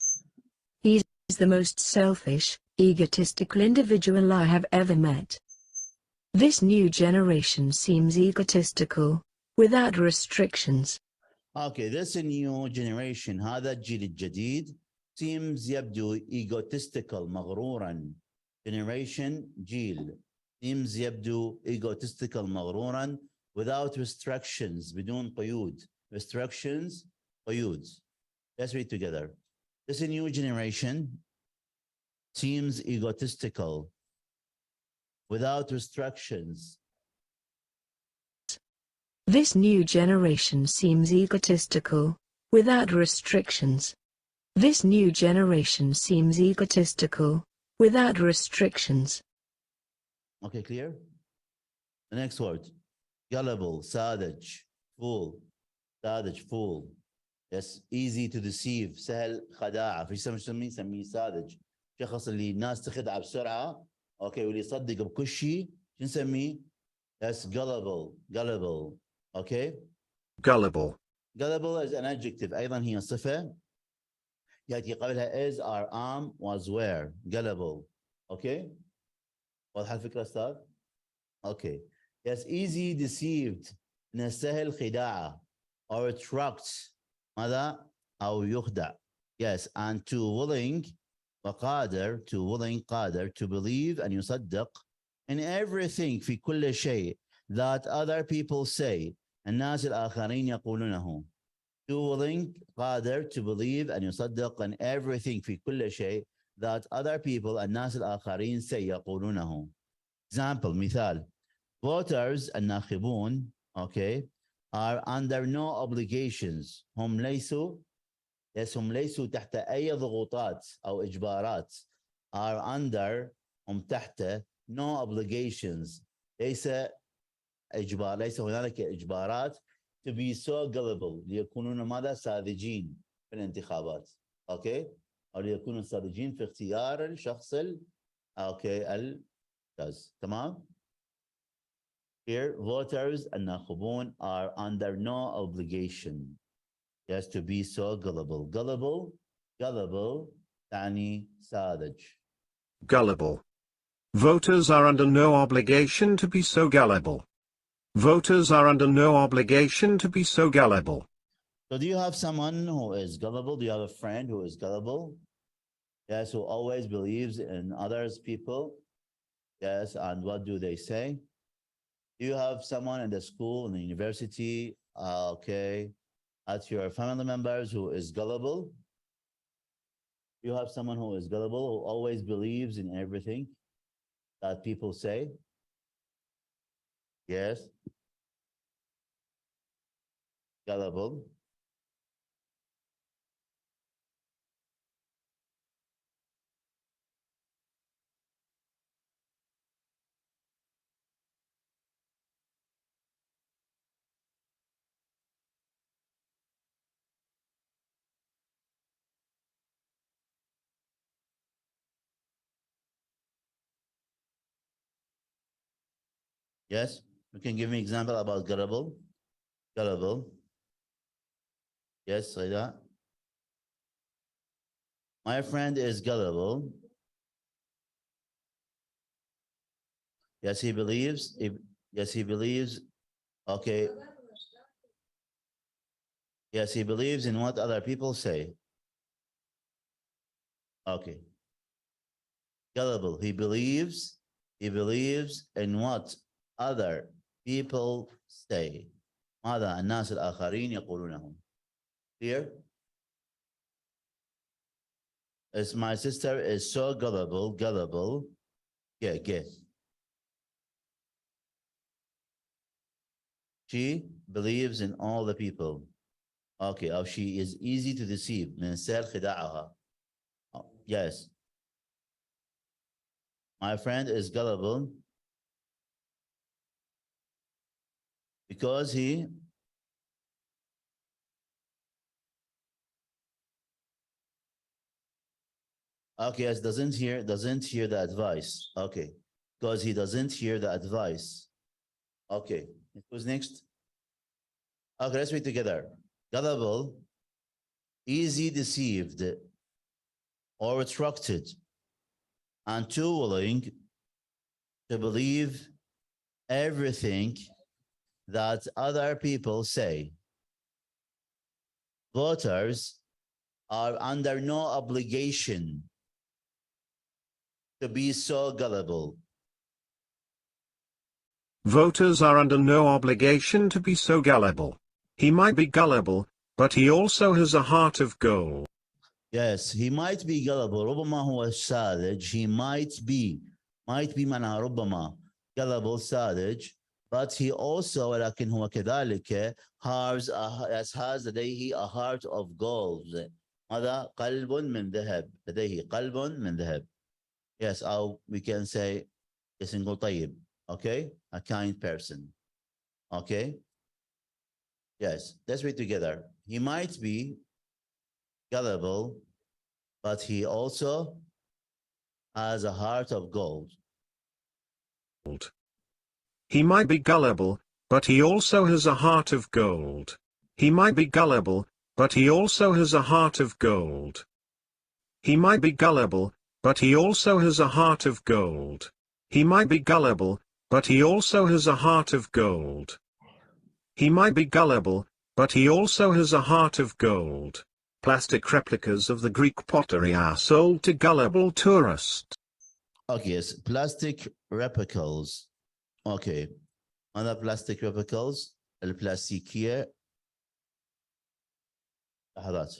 He's the most selfish, egotistical individual I have ever met. This new generation seems egotistical, without restrictions. Okay, this new generation, هذا الجيل الجديد seems يبدو egotistical مغرورا. Generation جيل seems يبدو egotistical مغرورا without restrictions بدون قيود. Restrictions قيود. Let's read together. This new generation seems egotistical without restrictions. This new generation seems egotistical, without restrictions. This new generation seems egotistical, without restrictions. Okay, clear? The next word. Gullible, savage, fool. Savage, fool. Yes, easy to deceive. سهل خداعة. في نسميه savage. شخص اللي الناس تخدعه بسرعة. Okay, واللي يصدق بكل شيء. شو نسميه؟ Yes, gullible. Gullible. Okay? Gullible. Gullible is an adjective. أيضا هي صفة. يأتي قبلها is, are, am, was, were. Gullible. Okay? واضحة الفكرة أستاذ؟ Okay. Yes, easy deceived. من السهل خداعة. Or attract. ماذا؟ أو يخدع. Yes, and to willing وقادر, to willing قادر, to believe and يصدق in everything في كل شيء that other people say. الناس الآخرين يقولونه. To willing قادر, to believe and يصدق in everything في كل شيء that other people الناس الآخرين say يقولونه. Example, مثال. Voters الناخبون, okay, are under no obligations. هم ليسوا تحت أي ضغوطات أو إجبارات. Are under, هم تحت no obligations. ليس هنالك إجبارات. To be so gullible, ليكونون ماذا؟ ساذجين في الانتخابات. Okay? أو ليكونوا ساذجين في اختيار الشخص تمام؟ Here, voters الناخبون are under no obligation. Yes, to be so gullible. Gullible يعني ساذج. Gullible. Voters are under no obligation to be so gullible. Voters are under no obligation to be so gullible. So do you have someone who is gullible? Do you have a friend who is gullible? Yes, who always believes in others people? Yes, and what do they say? Do you have someone in the school, in the university, okay, at your family members who is gullible? You have someone who is gullible, who always believes in everything that people say? Yes. Gullible. Yes, you can give me example about gullible. Gullible. Yes, say that. My friend is gullible. Yes, he believes Yes, he believes. Okay. Yes, he believes in what other people say. Okay. Gullible. He believes in what other people say. ماذا الناس الآخرين يقولونه. Clear? As my sister is so gullible. Yeah. She believes in all the people. Okay, or she is easy to deceive. من سهل خداعها. Yes. My friend is gullible because he okay, yes, doesn't hear the advice. Okay. Because he doesn't hear the advice. Okay. Who's next? Okay, let's read together. Gullible, easy deceived or attracted, and too willing to believe everything that other people say. Voters are under no obligation to be so gullible. Voters are under no obligation to be so gullible. He might be gullible, but he also has a heart of gold. Yes, he might be gullible. ربما هو ساذج. He might be معناها ربما gullible ساذج. But he also ولكن هو كذلك has لديه a heart of gold. هذا قلب من ذهب. لديه قلب من ذهب. Yes, we can say yes نقول طيب. Okay, a kind person. Okay. Yes, let's read together. He might be gullible, but he also has a heart of gold. He might be gullible, but he also has a heart of gold. He might be gullible, but he also has a heart of gold. He might be gullible, but he also has a heart of gold. He might be gullible, but he also has a heart of gold. He might be gullible, but he also has a heart of gold. Plastic replicas of the Greek pottery are sold to gullible tourists. Okay, yes, plastic replicas. Okay, other plastic replicas البلاستيكية. لحظات.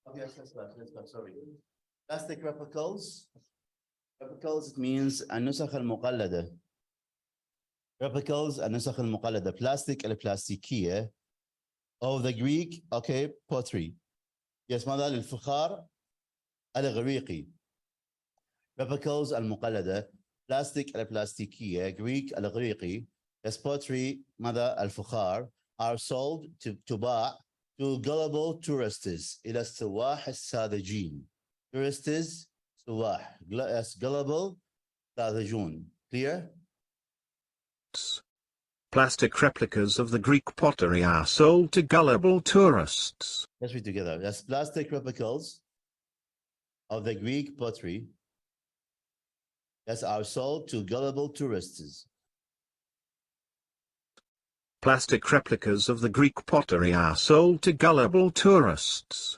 Okay, let's go. Sorry. Plastic replicas. Replicas, it means النسخ المقلدة. Replicas النسخ المقلدة. Plastic البلاستيكية of the Greek, okay, pottery. Yes, ماذا للفخار الإغريقي. Replicas المقلدة. Plastic البلاستيكية. Greek الإغريقي. Yes, pottery ماذا الفخار are sold to باع to gullible tourists إلى السواح الساذجين. Tourists سواح. Yes, gullible ساذجون. Clear? Plastic replicas of the Greek pottery are sold to gullible tourists. Let's read together. Yes, plastic replicas of the Greek pottery Yes, are sold to gullible tourists. Plastic replicas of the Greek pottery are sold to gullible tourists.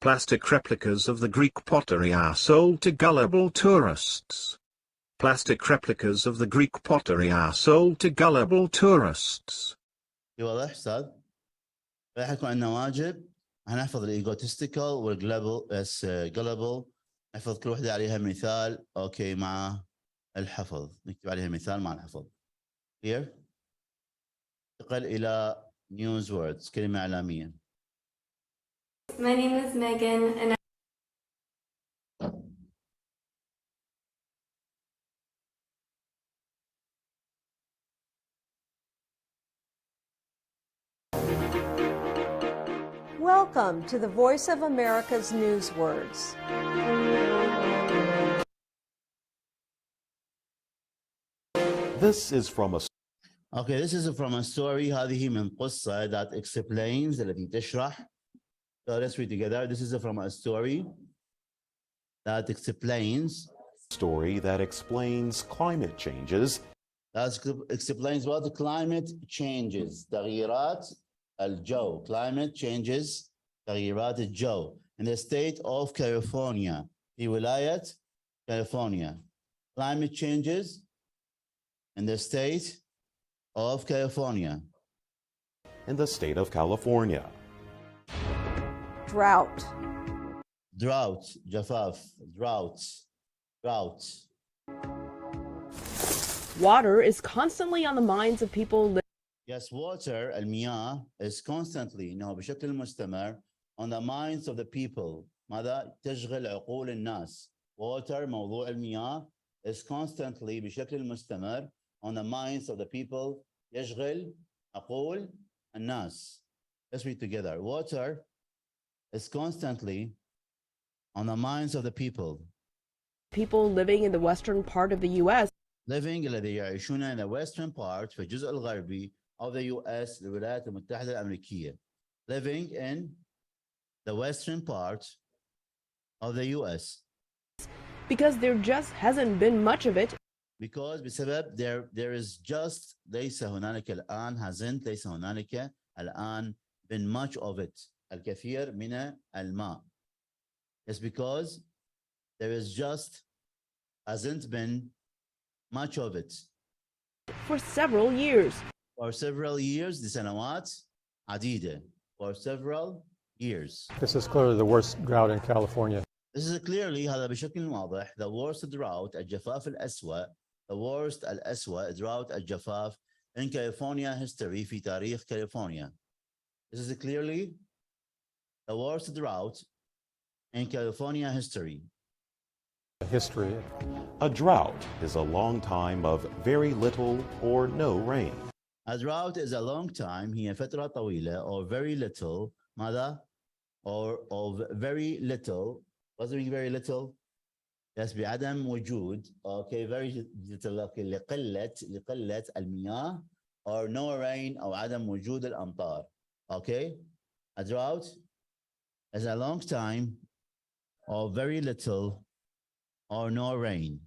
Plastic replicas of the Greek pottery are sold to gullible tourists. Plastic replicas of the Greek pottery are sold to gullible tourists. واضح أستاذ؟ راح يكون عندنا واجب هنحفظ الايجوتستيكال والجلوبال بس gullible نحفظ كل وحدة عليها مثال اوكي مع الحفظ نكتب عليها مثال مع الحفظ. Clear؟ انتقل إلى news words كلمة إعلامية. My name is Megan and Welcome to the Voice of America's News Words. This is from a Okay, this is from a story. هذه من قصة that explains التي تشرح. So let's read together. This is from a story that explains. story that explains climate changes. That explains what the climate changes. تغييرات الجو. Climate changes. تغييرات الجو. In the state of California. في ولاية California. Climate changes in the state of California. In the state of California. Drought. Drought. جفاف. Drought. Drought. Water is constantly on the minds of people Yes, water, المياه, is constantly, إنه بشكل مستمر on the minds of the people. ماذا تشغل عقول الناس. Water, موضوع المياه, is constantly بشكل مستمر on the minds of the people. يشغل عقول الناس. Let's read together. Water is constantly on the minds of the people. people living in the western part of the U.S. Living الذي يعيشون in the western part في الجزء الغربي of the US الولايات المتحدة الأمريكية. Living in the western part of the US. because there just hasn't been much of it Because بسبب there is just ليس هنالك الآن hasn't ليس هنالك الآن been much of it الكثير من الماء. It's because there is just hasn't been much of it for several years. for several years لسنوات عديدة for several years. This is clearly the worst drought in California. This is clearly هذا بشكل واضح the worst drought الجفاف الأسوأ the worst الأسوأ drought الجفاف in California history في تاريخ كاليفورنيا. This is clearly the worst drought in California history. History. A drought is a long time of very little or no rain. A drought is a long time هي فترة طويلة or very little ماذا or of very little. What's the meaning very little? Yes, بعدم وجود. Okay, very little. Okay, لقلة المياه or no rain أو عدم وجود الأمطار. Okay, a drought is a long time of very little or no rain.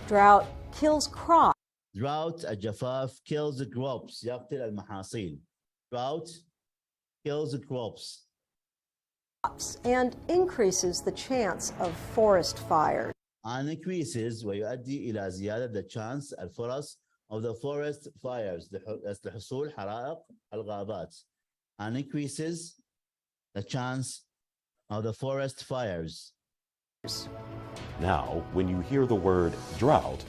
Drought kills crops. Drought الجفاف kills the crops يقتل المحاصيل. Drought kills the crops And increases the chance of forest fires. and increases ويؤدي إلى زيادة the chance الفرص of the forest fires لحصول حرائق الغابات and increases the chance of the forest fires. Now, when you hear the word drought,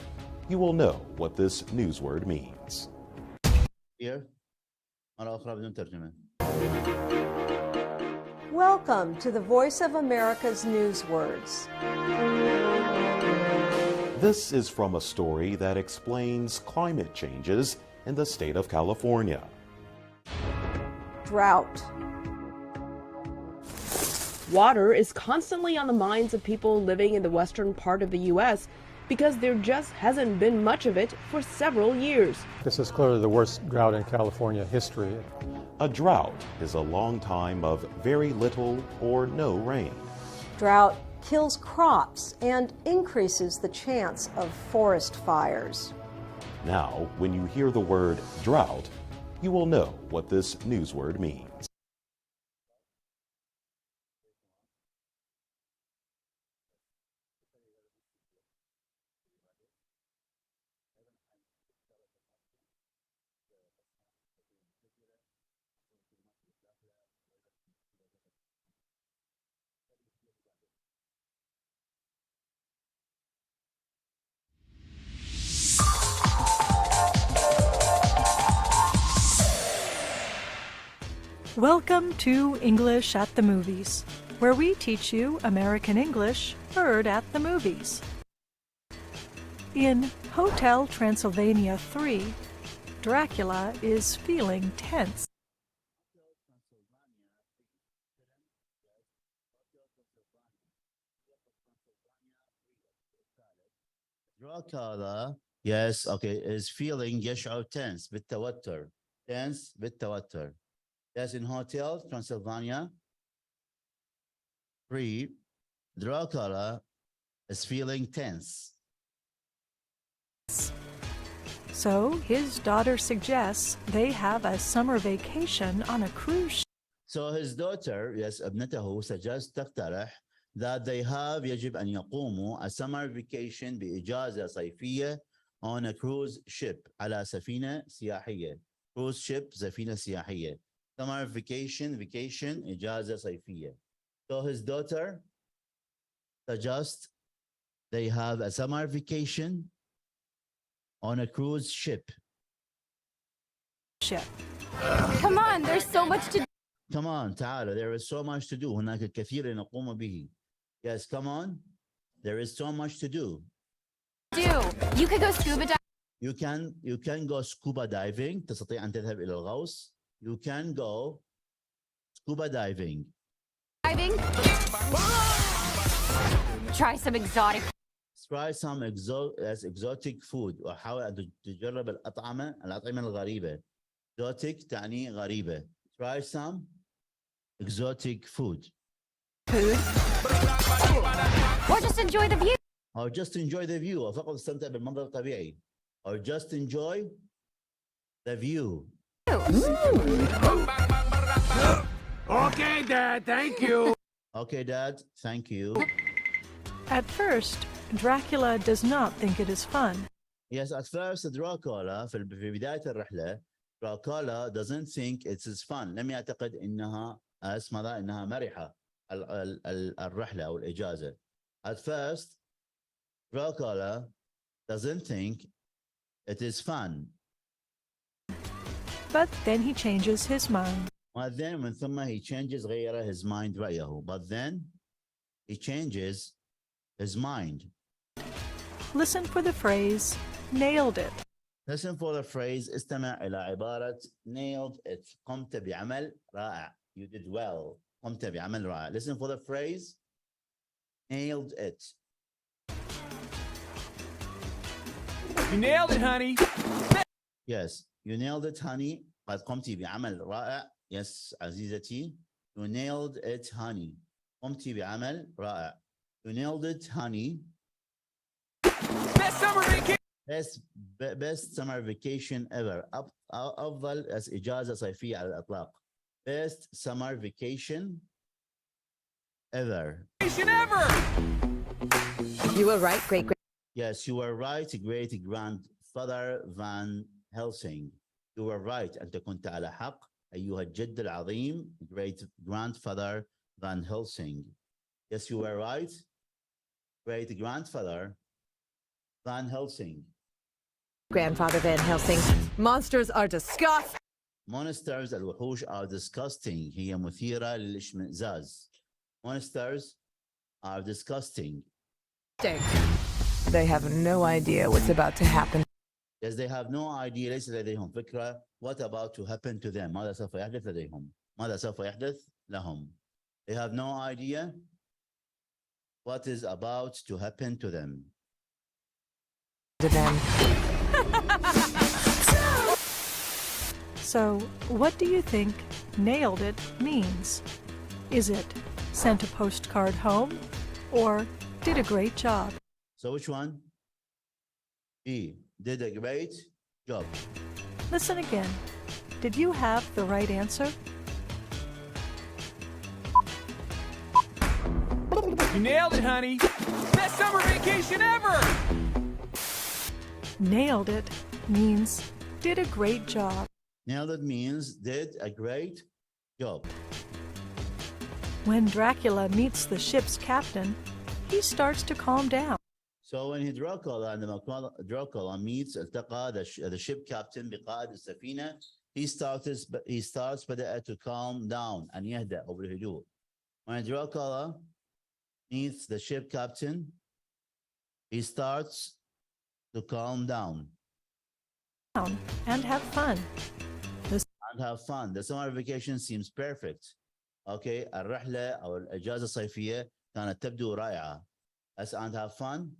you will know what this news word means. Here مرة أخرى بدون ترجمة. Welcome to the Voice of America's News Words. This is from a story that explains climate changes in the state of California. Drought. Water is constantly on the minds of people living in the western part of the U.S. because there just hasn't been much of it for several years. This is clearly the worst drought in California history. A drought is a long time of very little or no rain. Drought kills crops, and increases the chance of forest fires. Now, when you hear the word drought, you will know what this news word means. Welcome to English at the Movies, where we teach you American English heard at the movies. In Hotel Transylvania 3, Dracula is feeling tense. Dracula, yes, okay, is feeling يشعر tense بالتوتر. Tense بالتوتر. Yes, in Hotel Transylvania 3, Dracula is feeling tense. So his daughter suggests they have a summer vacation on a cruise ship. So his daughter, yes, ابنته suggests تقترح that they have يجب أن يقوموا a summer vacation بإجازة صيفية on a cruise ship على سفينة سياحية. Cruise ship سفينة سياحية. Summer vacation إجازة صيفية. So his daughter suggests they have a summer vacation on a cruise ship. Come on, there's so much to Come on, تعالوا, there is so much to do. هناك الكثير نقوم به. Yes, come on. There is so much to do. do. You could go scuba diving. You can go scuba diving. تستطيع أن تذهب إلى الغوص. You can go scuba diving. Try some exotic. Try some exotic food. وحاول أن تجرب الأطعمة الغريبة. Exotic تعني غريبة. Try some exotic food. Or just enjoy the view. Or just enjoy the view. أو فقط استمتع بالمنظر الطبيعي. Or just enjoy the view. Okay, Dad, thank you. Okay, Dad, thank you. At first, Dracula does not think it is fun. Yes, at first Dracula في بداية الرحلة Dracula doesn't think it is fun. لم يعتقد إنها اسمها إنها مرحة الرحلة أو الإجازة. At first, Dracula doesn't think it is fun. But then he changes his mind. But then من ثم he changes غير his mind رأيه. But then he changes his mind. Listen for the phrase, nailed it. Listen for the phrase استمع إلى عبارة nailed it. قمت بعمل رائع. You did well. قمت بعمل رائع. Listen for the phrase nailed it. You nailed it, honey. Yes, you nailed it, honey. قد قمت بعمل رائع. Yes, عزيزتي. You nailed it, honey. قمت بعمل رائع. You nailed it, honey. Best summer vacation. Best summer vacation ever. أفضل إجازة صيفية على الإطلاق. Best summer vacation ever. Ever. You were right, great. Yes, you were right, great grandfather Van Helsing. You were right. أنت كنت على حق أيها الجد العظيم, great grandfather Van Helsing. Yes, you were right, great grandfather Van Helsing. Grandfather Van Helsing. Monsters are disgusting. Monsters الوحوش are disgusting. هي مثيرة للاشمئزاز. Monsters are disgusting. They have no idea what's about to happen. Yes, they have no idea. ليس لديهم فكرة what about to happen to them. ماذا سوف يحدث لديهم. ماذا سوف يحدث لهم. They have no idea what is about to happen to them. So, what do you think nailed it means? Is it sent a postcard home? or did a great job. So which one? B, did a great job. Listen again. Did you have the right answer? You nailed it, honey. Best summer vacation ever! Nailed it means did a great job. Nailed it means did a great job. When Dracula meets the ship's captain, he starts to calm down. So when Dracula meets التقى the ship captain بقائد السفينة, he starts بدأ to calm down and يهدأ أو بالهدوء. When Dracula meets the ship captain, he starts to calm down And have fun. and have fun. The summer vacation seems perfect. Okay, الرحلة أو الإجازة الصيفية كانت تبدو رائعة. As and have fun.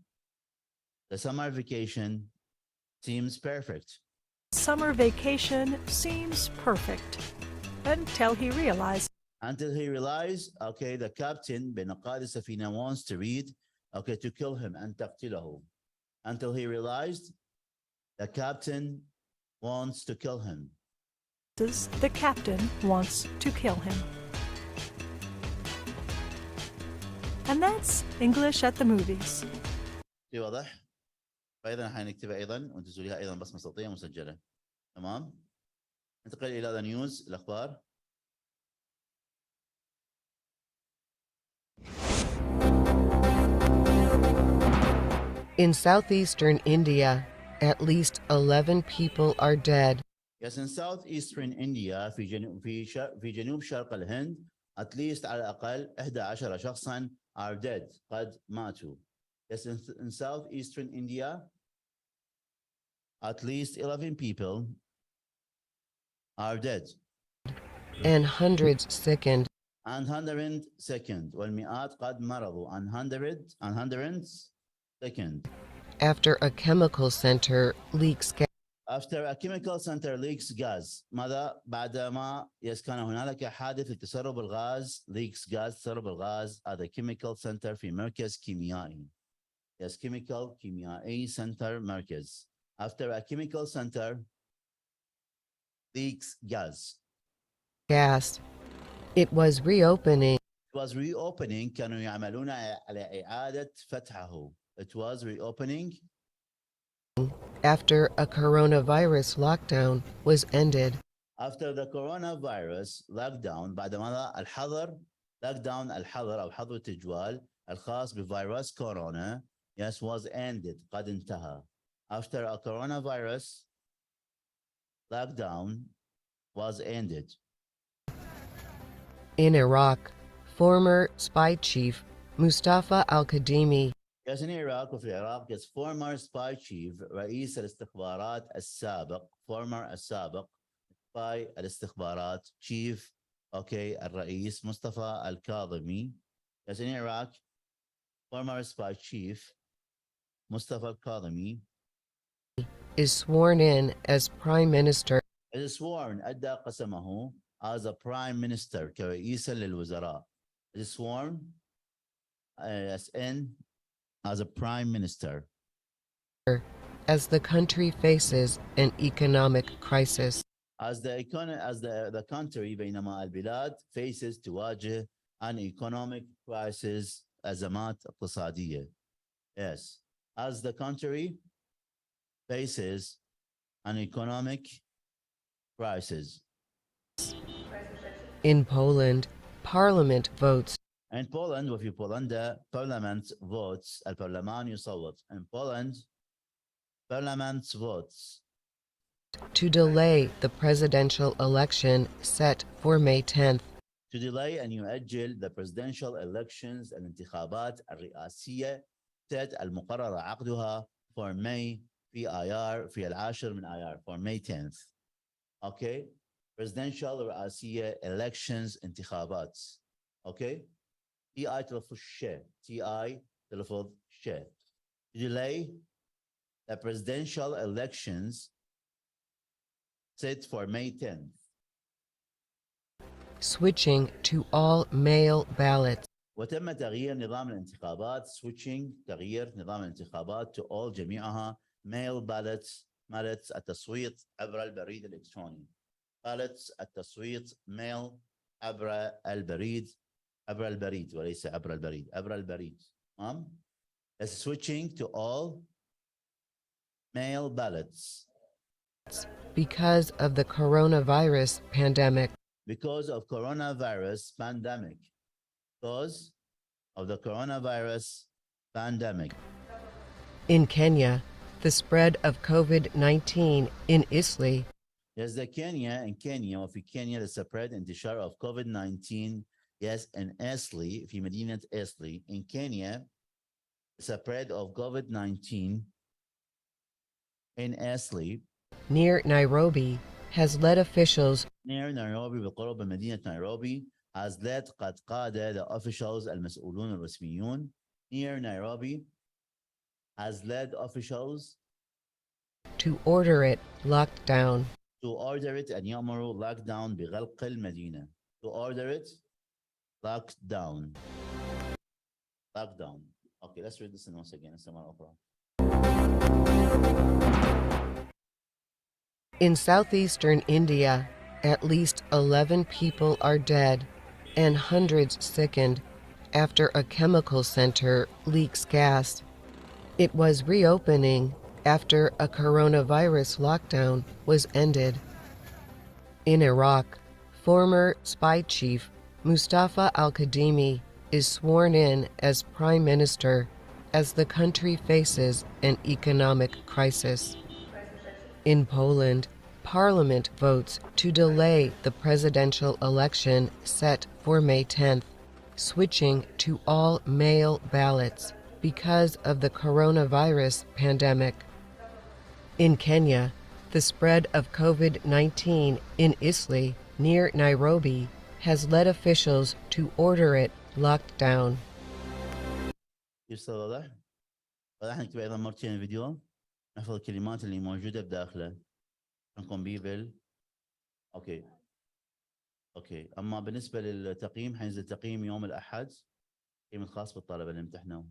The summer vacation seems perfect. Summer vacation seems perfect until he realized Okay, the captain بين قائد السفينة wants to read, okay, to kill him and تقتله. Until he realized the captain wants to kill him. the captain wants to kill him. And that's English at the movies. في واضح؟ فايضا حنكتبها ايضا وندزوا لها ايضا بصمه صوتيه مسجله. تمام؟ ننتقل الى ذا نيوز الاخبار. In southeastern India, at least 11 people are dead. Yes, in southeastern India في جنوب شرق الهند at least على الاقل 11 شخصا are dead قد ماتوا. Yes, in southeastern India, at least 11 people are dead. And hundreds sickened. And hundreds sickened. والمئات قد مرضوا. And hundreds sickened. After a chemical center leaks gas. After a chemical center leaks gas. ماذا بعدما كان هنالك حادث لتسرب الغاز leaks gas تسرب الغاز at the chemical center في مركز كيميائي. Yes, chemical كيميائي center مركز. After a chemical center leaks gas. It was reopening. It was reopening. كانوا يعملون على إعادة فتحه. It was reopening. After a coronavirus lockdown was ended. After the coronavirus lockdown بعد ماذا الحظر lockdown الحظر أو حظر التجوال الخاص بفيروس كورونا yes was ended قد انتهى. After a coronavirus lockdown was ended. In Iraq, former spy chief Mustafa al-Kadhimi. Yes, in Iraq وفي العراق yes former spy chief رئيس الاستخبارات السابق former السابق spy الاستخبارات chief okay الرئيس مصطفى الكاظمي. Yes, in Iraq former spy chief Mustafa al-Kadhimi is sworn in as prime minister. is sworn أدى قسمه as a prime minister كرئيسا للوزراء. Is sworn as a prime minister. As the country faces an economic crisis. As the country بينما البلاد faces تواجه an economic crisis أزمات اقتصادية. Yes. As the country faces an economic crisis. In Poland, parliament votes. In Poland وفي بولندا parliament votes البرلمان يصوت. In Poland parliament votes to delay the presidential election set for May 10th. To delay أن يؤجل the presidential elections الانتخابات الرئاسية set المقرر عقدها for May في العاشر من آيار for May 10th. Okay, presidential رئاسية elections انتخابات. Okay, TI تلفظ ش. To delay the presidential elections set for May 10th. Switching to all mail ballots. وتم تغيير نظام الانتخابات switching تغيير نظام الانتخابات to all جميعها mail ballots التصويت عبر البريد الإلكتروني ballots التصويت mail عبر البريد وليس عبر البريد تمام switching to all mail ballots because of the coronavirus pandemic. Because of coronavirus pandemic. Because of the coronavirus pandemic. In Kenya, the spread of COVID-19 in Isli. Yes, in Kenya وفي كينيا the spread انتشار of COVID-19 yes in Isli في مدينة Isli in Kenya the spread of COVID-19 in Isli near Nairobi has led officials near Nairobi بقرب مدينة نيروبي has led قد قاد the officials المسؤولون الرسميون near Nairobi has led officials to order it locked down. To order it أن يأمروا lockdown بغلق المدينة. To order it lockdown. Lockdown. Okay, let's read this once again. In southeastern India, at least 11 people are dead and hundreds sickened after a chemical center leaks gas. It was reopening after a coronavirus lockdown was ended. In Iraq, former spy chief Mustafa al-Kadhimi is sworn in as prime minister as the country faces an economic crisis. In Poland, Parliament votes to delay the presidential election set for May 10th, switching to all mail ballots because of the coronavirus pandemic. In Kenya, the spread of COVID-19 in Isli, near Nairobi, has led officials to order it locked down. واضح نكتب أيضا مرتين الفيديو نحفظ الكلمات اللي موجودة بداخله نكون بيبل أوكي أما بالنسبة للتقييم حينزل تقييم يوم الأحد التقييم الخاص بالطلبة اللي امتحنوا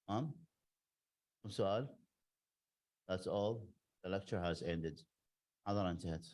تمام سؤال That's all. The lecture has ended. محاضرة انتهت.